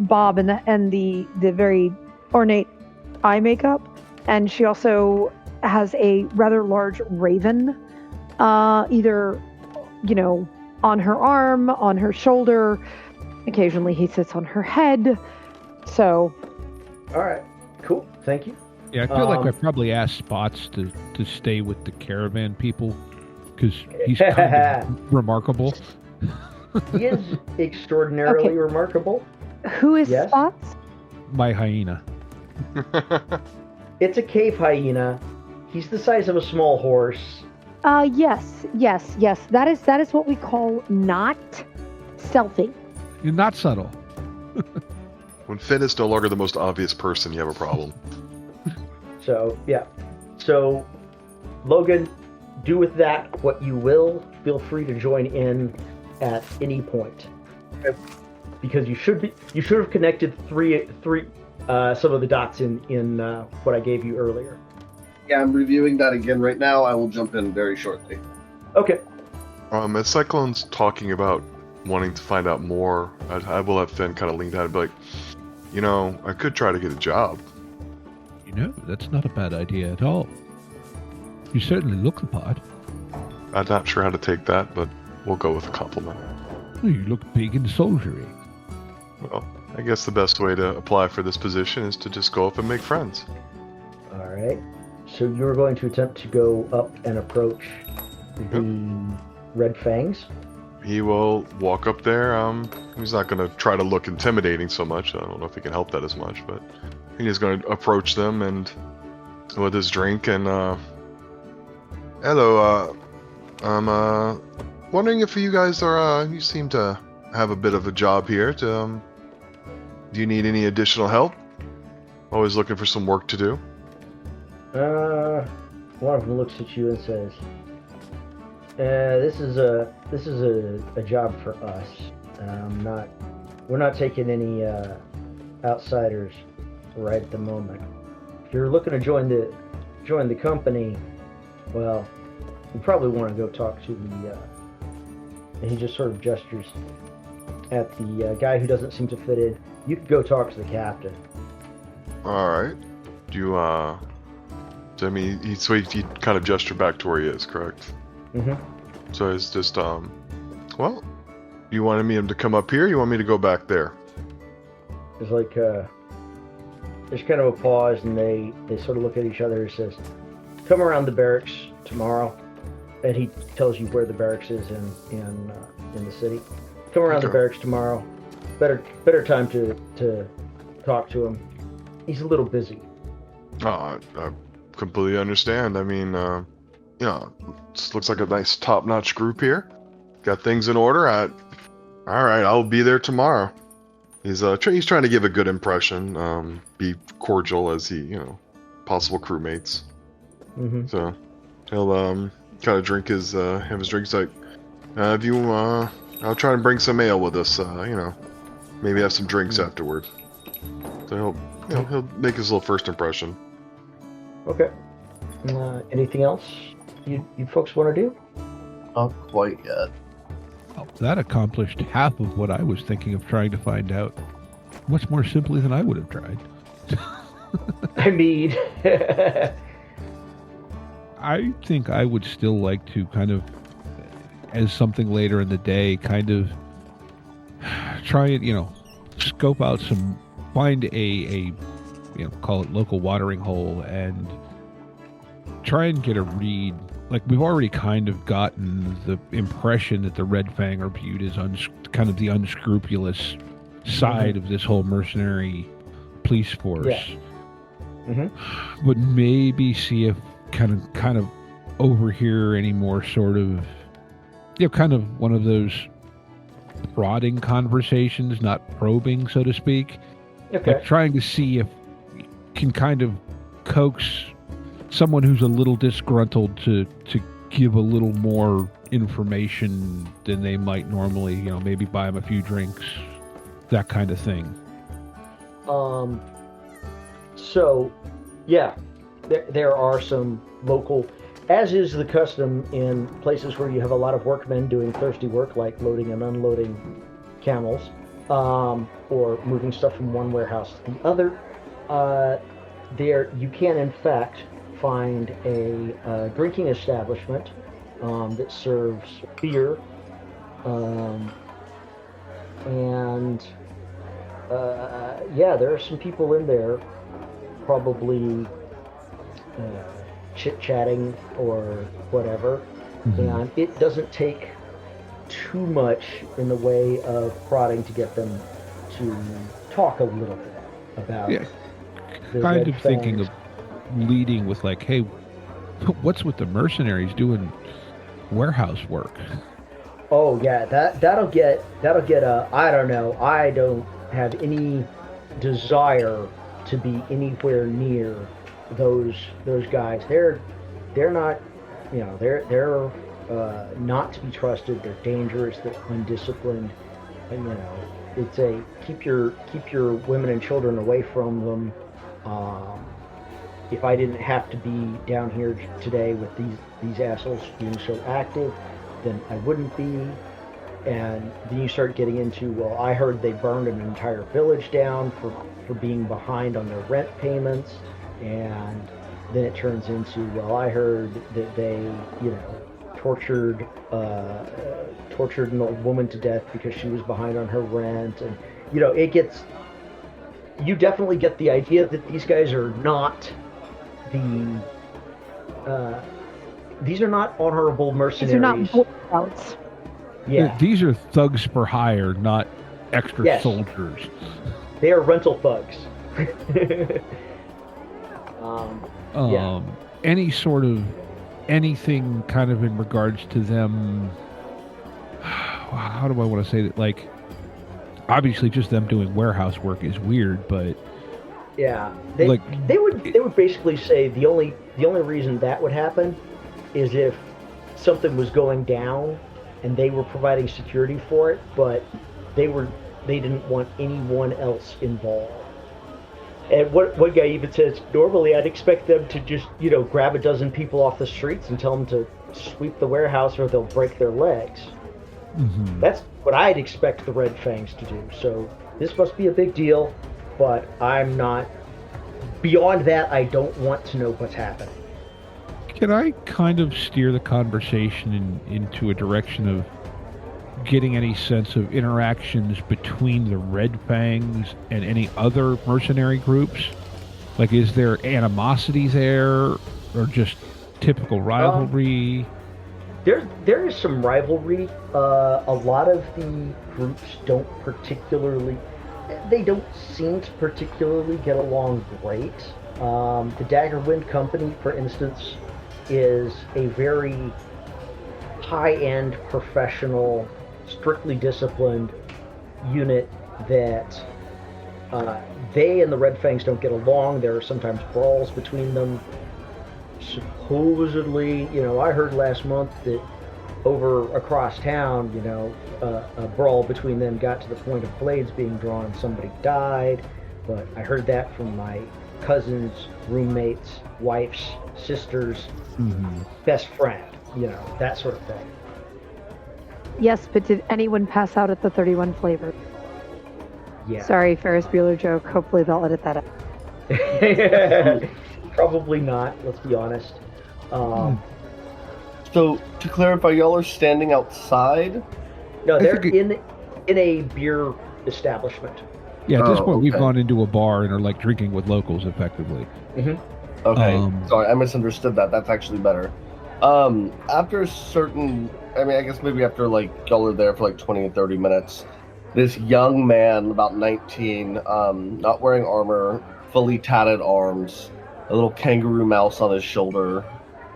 bob and the very ornate eye makeup. And she also has a rather large raven, either, on her arm, on her shoulder. Occasionally he sits on her head. So. All right, cool. Thank you. Yeah, I feel like I probably asked Spots to stay with the caravan people because he's kind of remarkable. He is extraordinarily remarkable. Who is Spots? My hyena. It's a cave hyena. He's the size of a small horse. Yes. That is what we call not stealthy. You're not subtle. When Finn is no longer the most obvious person, you have a problem. So, yeah. So, Logan, do with that what you will. Feel free to join in at any point. Because you should have connected three some of the dots in what I gave you earlier. Yeah, I'm reviewing that again right now. I will jump in very shortly. Okay. As Cyclone's talking about wanting to find out more, I will have Finn kind of lean down and be like, I could try to get a job. That's not a bad idea at all. You certainly look the part. I'm not sure how to take that, but we'll go with a compliment. Well, you look big and soldiery. Well, I guess the best way to apply for this position is to just go up and make friends. All right. So you're going to attempt to go up and approach the Red Fangs? He will walk up there. He's not going to try to look intimidating so much. I don't know if he can help that as much, but he's going to approach them and with his drink and, hello, I'm wondering if you guys are, you seem to have a bit of a job here. Do you need any additional help? Always looking for some work to do. One of them looks at you and says, "This is a job for us. We're not taking any outsiders right at the moment. If you're looking to join the company, well, you probably want to go talk to the." And he just sort of gestures at the guy who doesn't seem to fit in. You could go talk to the captain. All right. Do you I mean, he kind of gestured back to where he is, correct? Mm-hmm. So it's just, well, you wanted me to come up here? You want me to go back there? It's like, there's kind of a pause, and they sort of look at each other and says, "Come around the barracks tomorrow." And he tells you where the barracks is in the city. Come around the barracks tomorrow. Better time to talk to him. He's a little busy. Oh, I completely understand. I mean, it looks like a nice top-notch group here. Got things in order. All right, I'll be there tomorrow. He's trying to give a good impression, be cordial as he, possible crewmates. Mm-hmm. So he'll kind of drink his have his drink. He's like, I'll try and bring some ale with us. Maybe have some drinks afterward. So he'll make his little first impression. Okay. Anything else you folks want to do? Not quite yet. Well, that accomplished half of what I was thinking of trying to find out. Much more simply than I would have tried. I mean... I think I would still like to kind of, as something later in the day, kind of try and, scope out find a call it local watering hole and try and get a read. Like, we've already kind of gotten the impression that the Red Fang are viewed as kind of the unscrupulous side of this whole mercenary police force. Yeah. Mm-hmm. But maybe see if kind of overhear any more sort of, kind of one of those prodding conversations, not probing, so to speak. Okay. Like trying to see if can kind of coax someone who's a little disgruntled to give a little more information than they might normally, maybe buy them a few drinks, that kind of thing. So, yeah, there are some local, as is the custom in places where you have a lot of workmen doing thirsty work, like loading and unloading camels, or moving stuff from one warehouse to the other. There, you can in fact find a drinking establishment that serves beer, and there are some people in there, probably chit-chatting or whatever, and it doesn't take too much in the way of prodding to get them to talk a little bit about the kind Red of thinking Fangs. of leading with like, hey, what's with the mercenaries doing warehouse work? Oh yeah, that'll get I don't know. I don't have any desire to be anywhere near those guys. They're not they're not to be trusted. They're dangerous. They're undisciplined. And, it's a keep your women and children away from them. If I didn't have to be down here today with these assholes being so active, then I wouldn't be. And then you start getting into, well, I heard they burned an entire village down for being behind on their rent payments, and then it turns into, well, I heard that they, tortured an old woman to death because she was behind on her rent, and it gets. You definitely get the idea that these guys are not these are not honorable mercenaries. These are not Boy Scouts. Yeah. These are thugs for hire, not extra soldiers. They are rental thugs. Any sort of anything kind of in regards to them, how do I want to say that? Like, obviously just them doing warehouse work is weird, but yeah, they would basically say the only reason that would happen is if something was going down and they were providing security for it, but they didn't want anyone else involved. And one guy even says, normally I'd expect them to just, grab a dozen people off the streets and tell them to sweep the warehouse or they'll break their legs. Mm-hmm. That's what I'd expect the Red Fangs to do. So this must be a big deal, but I'm not. Beyond that, I don't want to know what's happening. Can I kind of steer the conversation into a direction of getting any sense of interactions between the Red Fangs and any other mercenary groups? Like, is there animosity there, or just typical rivalry? There is some rivalry. A lot of the groups don't seem to particularly get along great. The Daggerwind Company, for instance, is a very high-end, professional, strictly disciplined unit that they and the Red Fangs don't get along. There are sometimes brawls between them. Supposedly, I heard last month that over across town, a brawl between them got to the point of blades being drawn and somebody died. But I heard that from my cousins, roommates, wife's sisters, best friend, that sort of thing. Yes, but did anyone pass out at the 31 flavor? Yeah. Sorry, Ferris Bueller joke. Hopefully they'll edit that out. Probably not, let's be honest. So, to clarify, y'all are standing outside? No, they're in a beer establishment. Yeah, at this point we've gone into a bar and are like drinking with locals effectively. Mm-hmm. Okay, sorry, I misunderstood that. That's actually better. After a certain, I guess maybe after y'all are there for 20 and 30 minutes, this young man, about 19, not wearing armor, fully tatted arms, a little kangaroo mouse on his shoulder,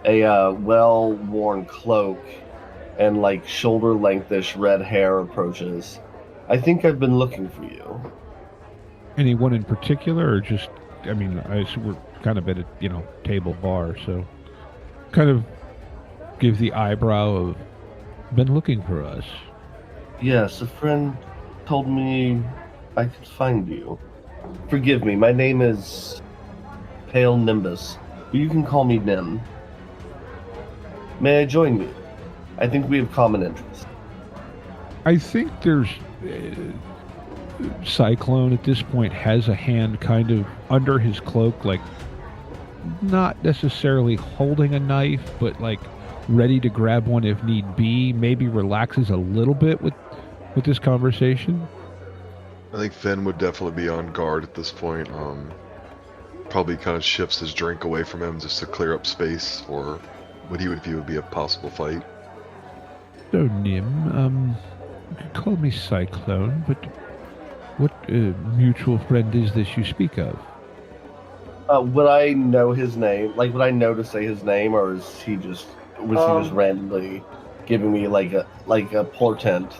a well-worn cloak, and shoulder-lengthish red hair approaches. I think I've been looking for you. Anyone in particular, or just, I assume we're kind of at a, table bar, so kind of give the eyebrow of, been looking for us. Yes, a friend told me I could find you. Forgive me, my name is Pale Nimbus, but you can call me Nim. May I join you? I think we have common interests. I think there's... Cyclone at this point has a hand kind of under his cloak, not necessarily holding a knife, but ready to grab one if need be. Maybe relaxes a little bit with this conversation. I think Finn would definitely be on guard at this point. Probably kind of shifts his drink away from him just to clear up space for what he would view would be a possible fight. So, Nim, you could call me Cyclone, but what mutual friend is this you speak of? Would I know his name? Would I know to say his name, or was he just randomly giving me a portent?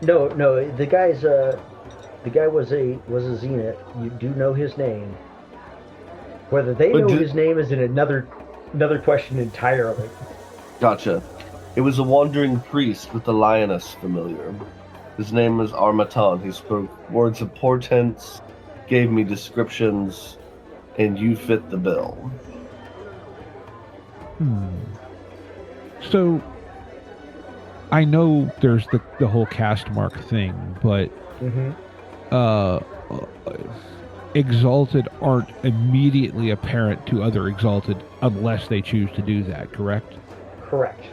No. The guy was a Zenith. You do know his name. Whether they know his name is in another Another question entirely. Gotcha. It was a wandering priest with the lioness familiar. His name was Armatan. He spoke words of portents, gave me descriptions, and you fit the bill. So, I know there's the whole cast mark thing, but Exalted aren't immediately apparent to other Exalted unless they choose to do that, correct? Correct.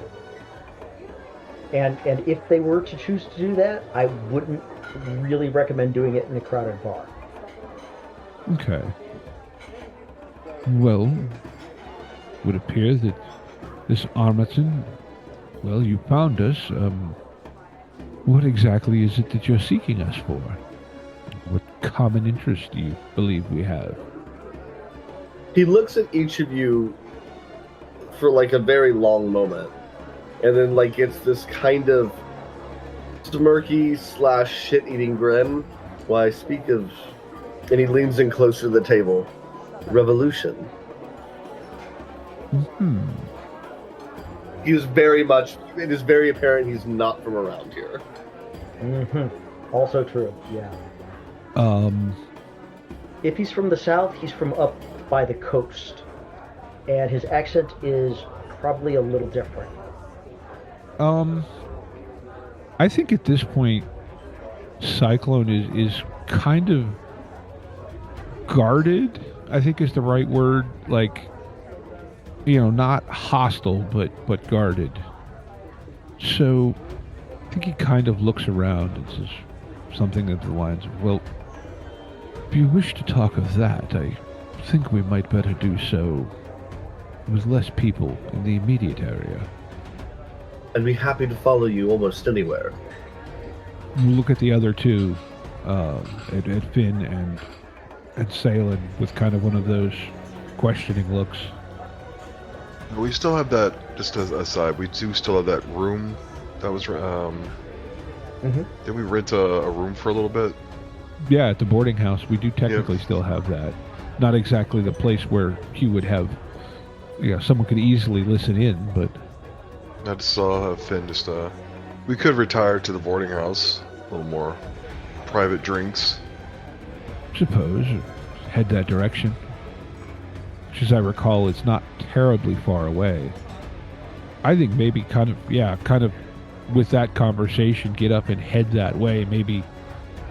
And if they were to choose to do that, I wouldn't really recommend doing it in a crowded bar. Okay. Well, it would appear that this Armaton, well, you found us. What exactly is it that you're seeking us for? What common interest do you believe we have? He looks at each of you for like a very long moment, and then like it's this kind of smirky / shit-eating grin. Why, I speak of, and he leans in closer to the table. Revolution. He was very much. It is very apparent he's not from around here. Also true. Yeah. If he's from the south, he's from up by the coast, and his accent is probably a little different. I think at this point, Cyclone is kind of guarded, I think is the right word. Like, not hostile, but guarded. So I think he kind of looks around and says something at the lines of, well, if you wish to talk of that, I think we might better do so with less people in the immediate area. I'd be happy to follow you almost anywhere. Look at the other two, at Finn and Saelen, with kind of one of those questioning looks. We still have that, just as a side, we do still have that room that was, did we rent a room for a little bit? Yeah, at the boarding house, we do technically still have that. Not exactly the place where he would have, someone could easily listen in, but... I just saw Finn we could retire to the boarding house, a little more private drinks. Suppose, head that direction. Which, as I recall, it's not terribly far away. I think maybe kind of with that conversation, get up and head that way, maybe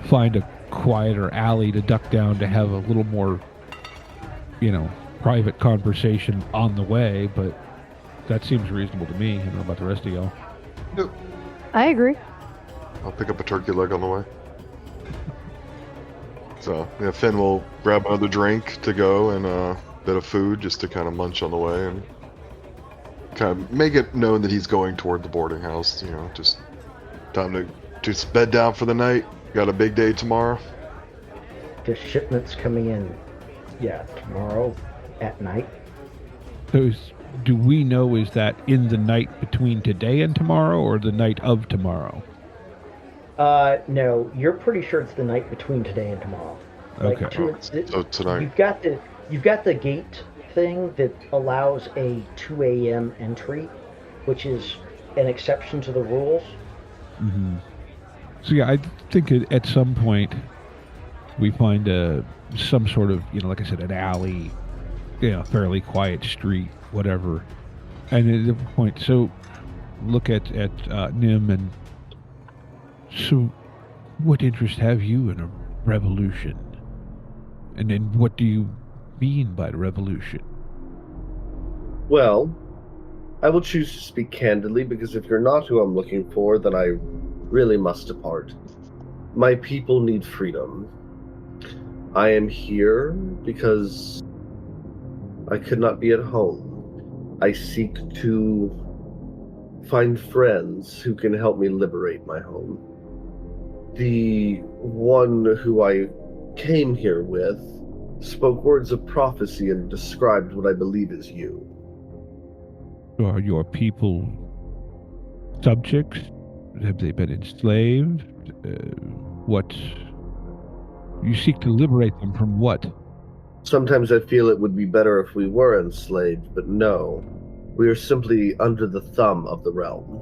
find a quieter alley to duck down to have a little more, private conversation on the way, but that seems reasonable to me. I don't know about the rest of y'all. Yep. I agree. I'll pick up a turkey leg on the way. So, Finn will grab another drink to go and a bit of food just to kind of munch on the way and kind of make it known that he's going toward the boarding house. Just time to just bed down for the night. Got a big day tomorrow. The shipment's coming in, tomorrow at night. So do we know, is that in the night between today and tomorrow, or the night of tomorrow? No, you're pretty sure it's the night between today and tomorrow. Okay. So tonight. You've got the gate thing that allows a 2 a.m. entry, which is an exception to the rules. Mm-hmm. So I think at some point we find some sort of, like I said, an alley, fairly quiet street, whatever. And at the point, so look at Nim, and so what interest have you in a revolution? And then what do you mean by revolution? Well, I will choose to speak candidly, because if you're not who I'm looking for, then I really must depart. My people need freedom. I am here because I could not be at home. I seek to find friends who can help me liberate my home. The one who I came here with spoke words of prophecy and described what I believe is you. Are your people subjects? Have they been enslaved? What? You seek to liberate them from what? Sometimes I feel it would be better if we were enslaved, but no. We are simply under the thumb of the realm.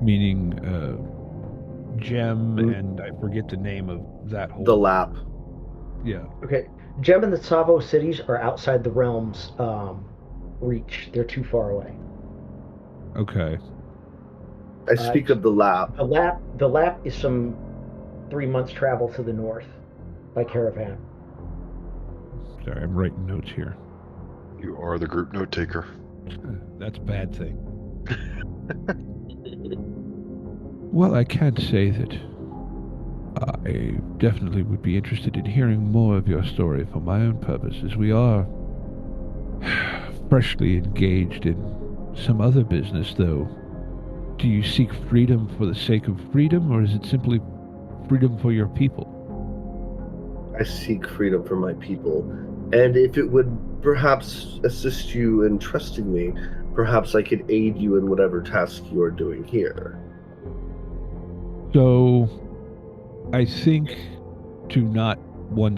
Meaning, Gem, and I forget the name of that whole... The Lap. Yeah. Okay. Gem and the Savo cities are outside the realm's reach. They're too far away. Okay. I speak of the Lap. The Lap is some 3 months travel to the north by caravan. Sorry, I'm writing notes here. You are the group note taker. That's a bad thing. Well, I can't say that I definitely would be interested in hearing more of your story for my own purposes. We are freshly engaged in some other business, though. Do you seek freedom for the sake of freedom, or is it simply freedom for your people? I seek freedom for my people, and if it would perhaps assist you in trusting me, perhaps I could aid you in whatever task you are doing here. So, I think to not,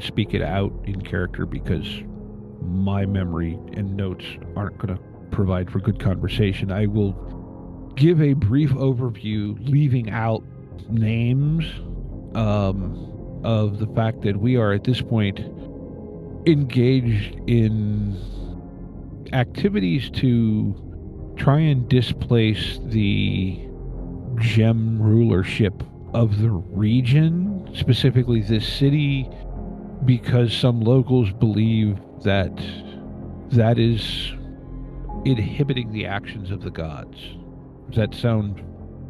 speak it out in character, because my memory and notes aren't going to provide for good conversation. I will give a brief overview, leaving out names, of the fact that we are at this point engaged in activities to try and displace the gem rulership of the region, specifically this city, because some locals believe that that is inhibiting the actions of the gods. Does that sound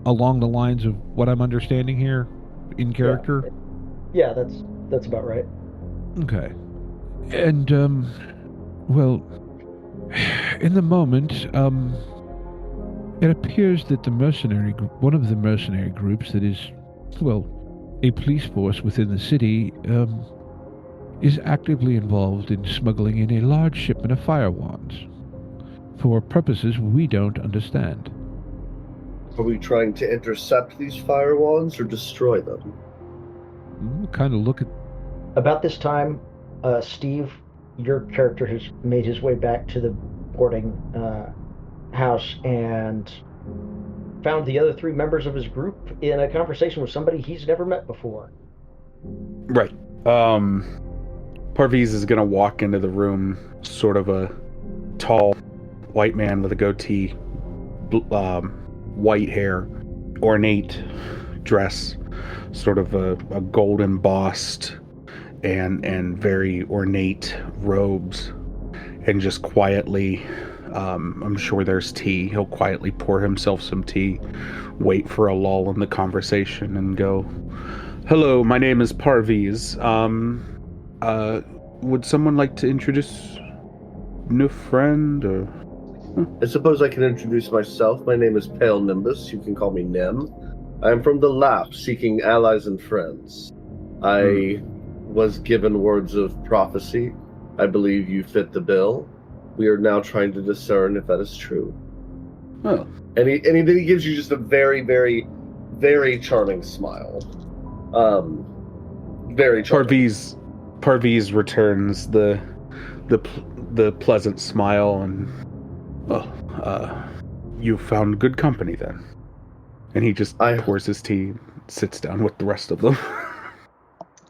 along the lines of what I'm understanding here in character? Yeah, that's about right. Okay. And, well, in the moment, it appears that one of the mercenary groups that is, well, a police force within the city, is actively involved in smuggling in a large shipment of fire wands for purposes we don't understand. Are we trying to intercept these fire wands or destroy them? Kind of look at... About this time, Steve, your character has made his way back to the boarding house and found the other 3 members of his group in a conversation with somebody he's never met before. Right. Parviz is going to walk into the room, sort of a tall white man with a goatee, white hair, ornate dress, sort of a gold embossed and very ornate robes, and just quietly, I'm sure there's tea, he'll quietly pour himself some tea, wait for a lull in the conversation, and go, "Hello, my name is Parviz. Would someone like to introduce new friend, or..." I suppose I can introduce myself. My name is Pale Nimbus. You can call me Nim. I am from the Lap, seeking allies and friends. I was given words of prophecy. I believe you fit the bill. We are now trying to discern if that is true. Oh. And then he gives you just a very, very, very charming smile. Very charming. Parviz returns the pleasant smile and, you found good company then. And he just pours his tea and sits down with the rest of them.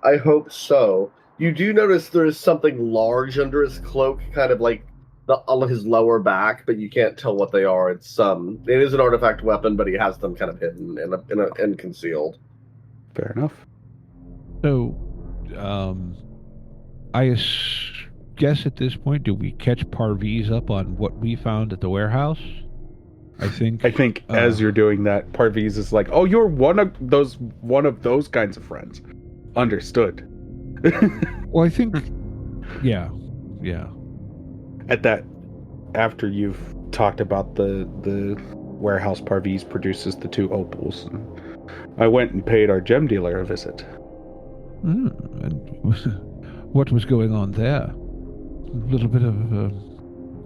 I hope so. You do notice there is something large under his cloak, kind of like all of his lower back, but you can't tell what they are. It is an artifact weapon, but he has them kind of hidden and concealed. Fair enough. So, I guess at this point, do we catch Parviz up on what we found at the warehouse? I think as you're doing that, Parviz is like, "Oh, you're one of those kinds of friends." Understood. Well, I think, yeah. At that, after you've talked about the warehouse, Parviz produces the 2 opals. And I went and paid our gem dealer a visit. And what was going on there? A little bit of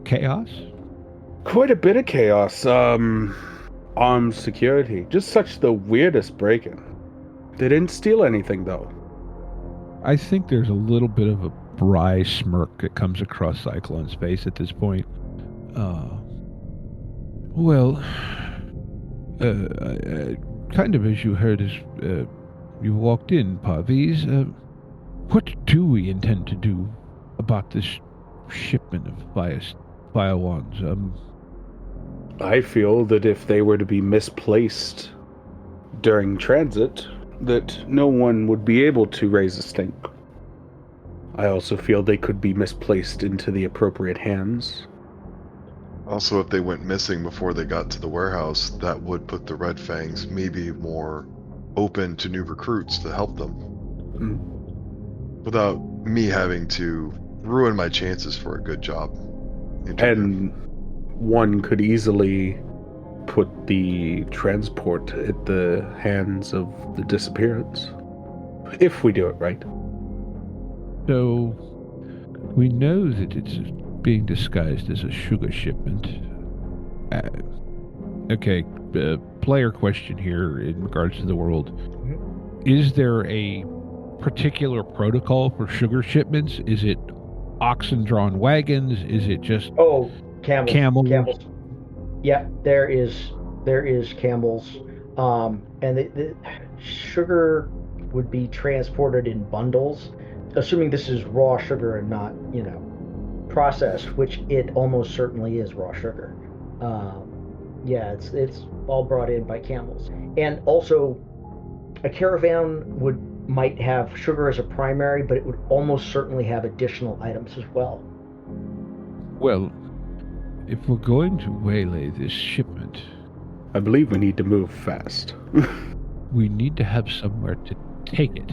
chaos? Quite a bit of chaos. Armed security. Just such the weirdest break-in. They didn't steal anything, though. I think there's a little bit of wry smirk that comes across Cyclone's face at this point. Kind of as you heard as you walked in, Parviz, what do we intend to do about this shipment of fire wands? I feel that if they were to be misplaced during transit, that no one would be able to raise a stink. I also feel they could be misplaced into the appropriate hands. Also, if they went missing before they got to the warehouse, that would put the Red Fangs maybe more open to new recruits to help them. Without me having to ruin my chances for a good job. And one could easily put the transport at the hands of the disappearance. If we do it right. So, we know that it's being disguised as a sugar shipment. Player question here in regards to the world. Is there a particular protocol for sugar shipments? Is it oxen-drawn wagons? Is it just camels? Yeah, there is camels, and the sugar would be transported in bundles, assuming this is raw sugar and not, processed, which it almost certainly is raw sugar. It's all brought in by camels, and also a caravan might have sugar as a primary, but it would almost certainly have additional items as well. Well, if we're going to waylay this shipment, I believe we need to move fast. We need to have somewhere to take it.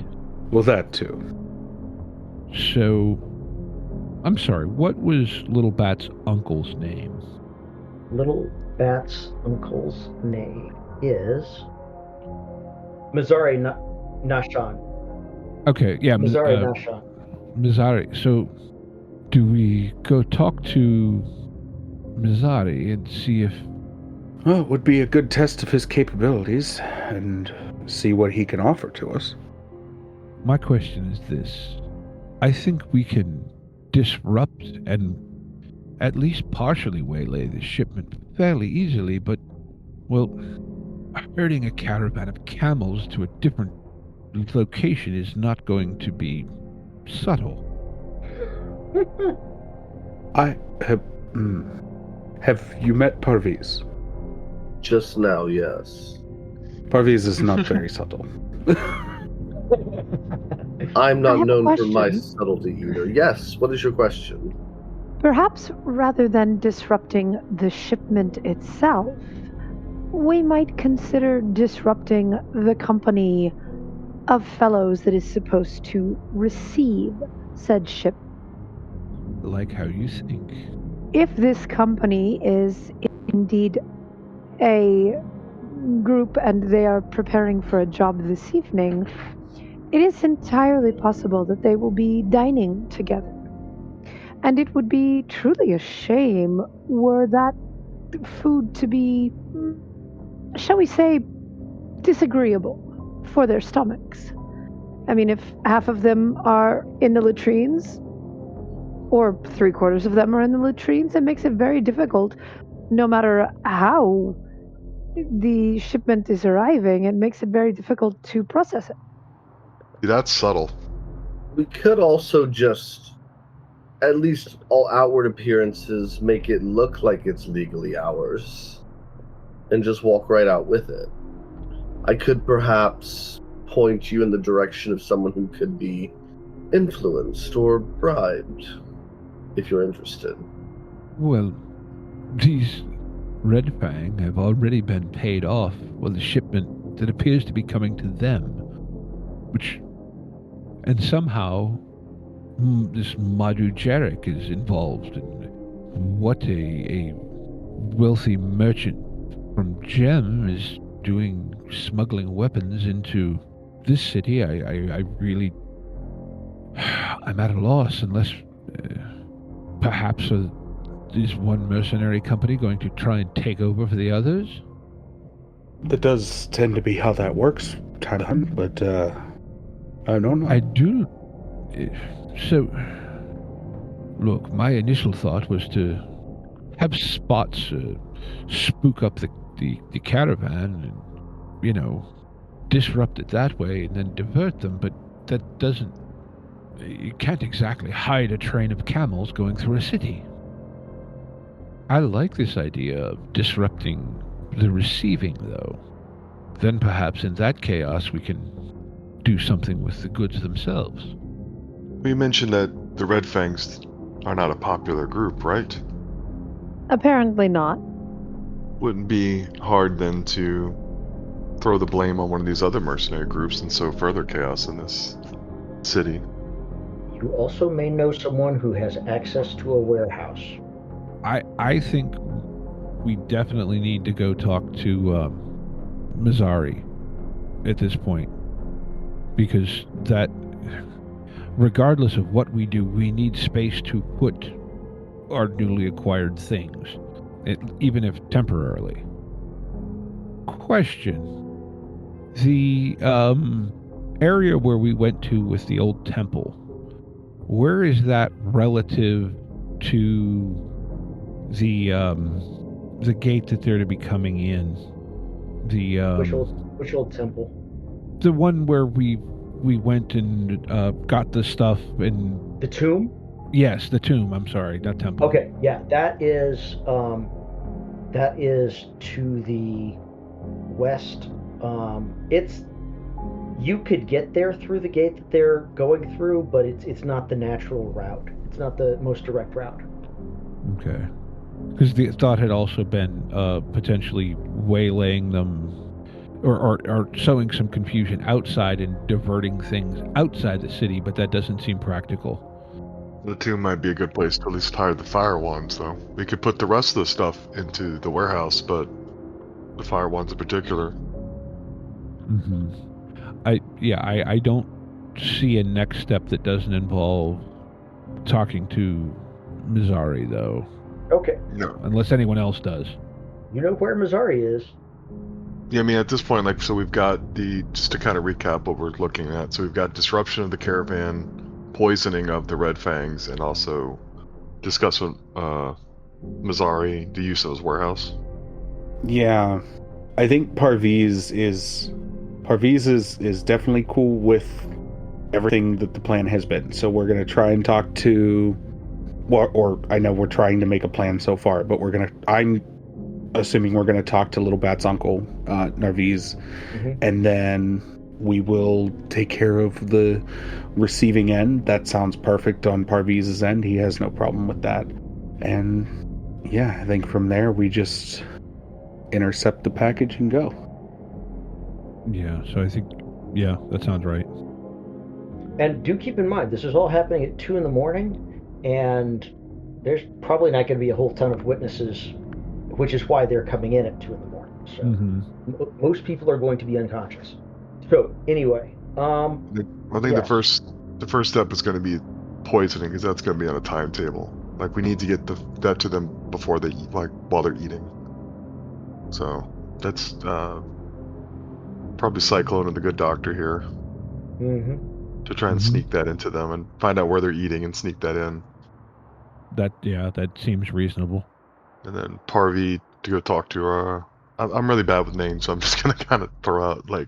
Well, that too. So, I'm sorry, what was Little Bat's uncle's name? Little Bat's uncle's name is Mizari Nashan. Okay, yeah. Mizari Nashan. Mizari. So, do we go talk to Mizari and see if... Well, it would be a good test of his capabilities and see what he can offer to us. My question is this. I think we can disrupt and at least partially waylay the shipment fairly easily, but, well, herding a caravan of camels to a different location is not going to be subtle. I have... Have you met Parviz? Just now, yes. Parviz is not very subtle. I'm not known for my subtlety either. Yes, what is your question? Perhaps rather than disrupting the shipment itself, we might consider disrupting the company of fellows that is supposed to receive said ship. Like how you think. If this company is indeed a group and they are preparing for a job this evening, it is entirely possible that they will be dining together. And it would be truly a shame were that food to be, shall we say, disagreeable for their stomachs. I mean, if half of them are in the latrines, or 3/4 of them are in the latrines, it makes it very difficult, no matter how the shipment is arriving, it makes it very difficult to process it. That's subtle. We could also just, at least all outward appearances, make it look like it's legally ours, and just walk right out with it. I could perhaps point you in the direction of someone who could be influenced or bribed, if you're interested. Well, these Red Fang have already been paid off with the shipment that appears to be coming to them, and somehow this Madhu Jarek is involved. And what a wealthy merchant from Gem is doing, smuggling weapons into this city. I really, I'm at a loss unless perhaps is one mercenary company going to try and take over for the others? That does tend to be how that works, but I don't know. I do. So, Look, my initial thought was to have spots spook up the caravan and, disrupt it that way and then divert them, but that doesn't... You can't exactly hide a train of camels going through a city. I like this idea of disrupting the receiving, though. Then perhaps in that chaos we can do something with the goods themselves. We mentioned that the Red Fangs are not a popular group, right? Apparently not. Wouldn't be hard then to throw the blame on one of these other mercenary groups and sow further chaos in this city. You also may know someone who has access to a warehouse. I think we definitely need to go talk to Mazzari at this point, because that, regardless of what we do, we need space to put our newly acquired things, even if temporarily. Question. The area where we went to with the old temple, where is that relative to the gate that they're to be coming in? The which old temple? The one where we went and got the stuff in The tomb? Yes, the tomb. I'm sorry, not temple. Okay, yeah, that is to the west. You could get there through the gate that they're going through, but it's not the natural route. It's not the most direct route. Okay. Because the thought had also been potentially waylaying them or sowing some confusion outside and diverting things outside the city, but that doesn't seem practical. The tomb might be a good place to at least hide the fire wands, though. We could put the rest of the stuff into the warehouse, but the fire wands in particular. Mm-hmm. I don't see a next step that doesn't involve talking to Mazzari, though. Okay. No. Unless anyone else does. You know where Mazzari is. Yeah, I mean, at this point, so we've got just to kind of recap what we're looking at. So we've got disruption of the caravan, poisoning of the Red Fangs, and also discuss with Mazzari the use of his warehouse. Yeah, I think Parviz is definitely cool with everything that the plan has been. So we're going to try and talk to, or I know we're trying to make a plan so far, but I'm assuming we're going to talk to Little Bat's uncle, Narviz, and then we will take care of the receiving end. That sounds perfect on Parviz's end. He has no problem with that. And yeah, I think from there we just intercept the package and go. Yeah, so I think, that sounds right. And do keep in mind, this is all happening at 2 a.m, and there's probably not going to be a whole ton of witnesses, which is why they're coming in at 2 a.m. So most people are going to be unconscious. So anyway, I think the first step is going to be poisoning, because that's going to be on a timetable. Like, we need to get that to them before they eat, like while they're eating. So that's probably Cyclone and the good doctor here to try and sneak that into them and find out where they're eating and sneak that in. That seems reasonable. And then Parvi to go talk to I'm really bad with names, so I'm just gonna kind of throw out like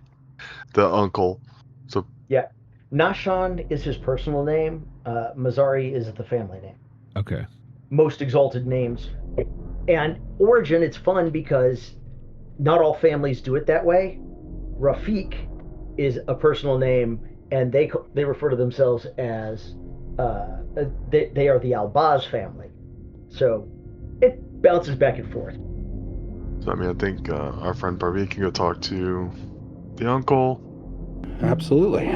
the uncle. So yeah, Nashan is his personal name. Mazzari is the family name. Okay. Most exalted names. And origin, it's fun because not all families do it that way. Rafiq is a personal name, and they refer to themselves as they are the Albaz family. So it bounces back and forth. So I mean, I think our friend Parvi can go talk to the uncle. Absolutely.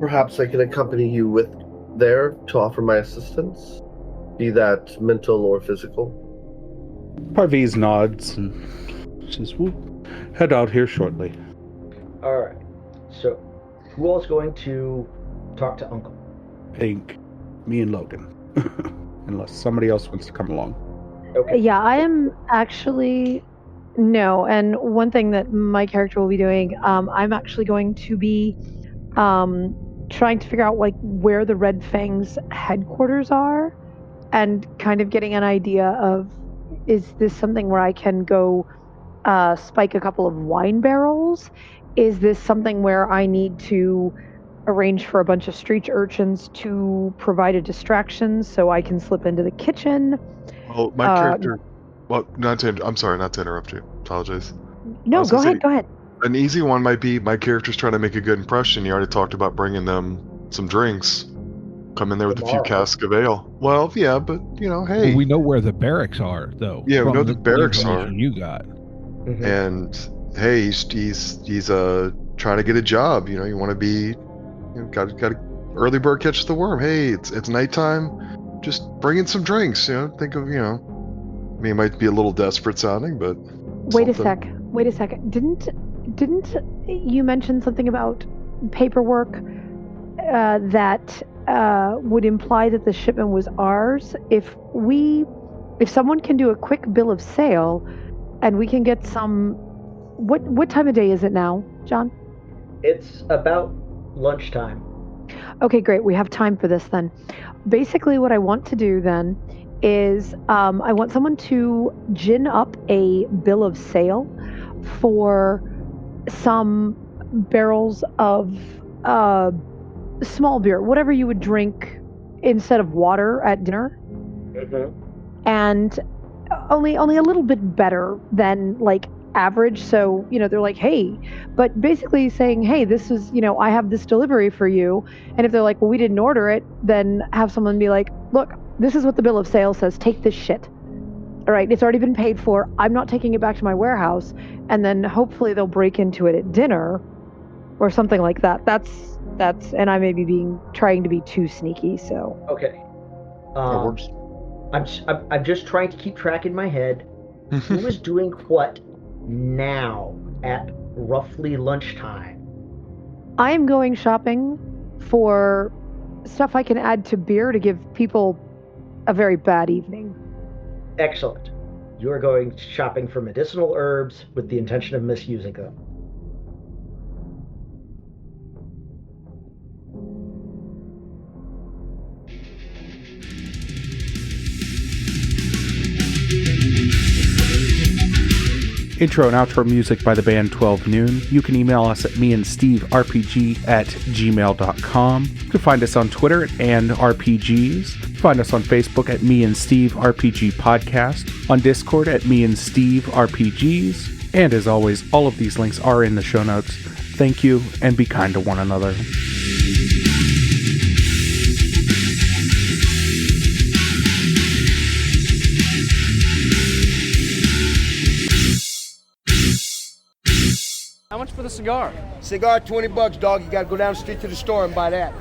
Perhaps I can accompany you there to offer my assistance, be that mental or physical. Parviz nods and says, "We'll head out here shortly." All right. So, who else is going to talk to Uncle? I think me and Logan, unless somebody else wants to come along. Okay. Yeah, I am actually no. And one thing that my character will be doing, I'm actually going to be trying to figure out like where the Red Fang's headquarters are, and kind of getting an idea of, is this something where I can go spike a couple of wine barrels? Is this something where I need to arrange for a bunch of street urchins to provide a distraction so I can slip into the kitchen? Well, my character... Well, I'm sorry, not to interrupt you. Apologize. No, go ahead. An easy one might be, my character's trying to make a good impression. You already talked about bringing them some drinks. Come in there with a few casks of ale. Well, yeah, but, hey. Well, we know where the barracks are, though. Yeah, we know the barracks are. You got. Mm-hmm. And, hey, he's trying to get a job. You want to be... got early bird catches the worm. Hey, it's nighttime. Just bring in some drinks. Think of I mean, it might be a little desperate sounding, but wait a sec. Didn't you mention something about paperwork that would imply that the shipment was ours? If someone can do a quick bill of sale, and we can get some. What time of day is it now, John? It's about lunchtime. Okay, great. We have time for this then. Basically, what I want to do then is I want someone to gin up a bill of sale for some barrels of small beer, whatever you would drink instead of water at dinner. Mm-hmm. And only a little bit better than like average. So, they're like, hey, but basically saying, hey, this is, I have this delivery for you. And if they're like, well, we didn't order it, then have someone be like, look, this is what the bill of sale says. Take this shit. All right, it's already been paid for. I'm not taking it back to my warehouse. And then hopefully they'll break into it at dinner or something like that. That's, and I may be trying to be too sneaky, so. Okay. That works. I'm just trying to keep track in my head. Who is doing what now at roughly lunchtime? I am going shopping for stuff I can add to beer to give people a very bad evening. Excellent. You are going shopping for medicinal herbs with the intention of misusing them. Intro and outro music by the band 12 Noon. You can email us at meandsteverpg@gmail.com. You can find us on Twitter at @andrpgs. Find us on Facebook at Me and Steve RPG Podcast. On Discord at Me and Steve RPGs. And as always, all of these links are in the show notes. Thank you, and be kind to one another. How much for the cigar? Cigar, $20, dog. You gotta go down the street to the store and buy that.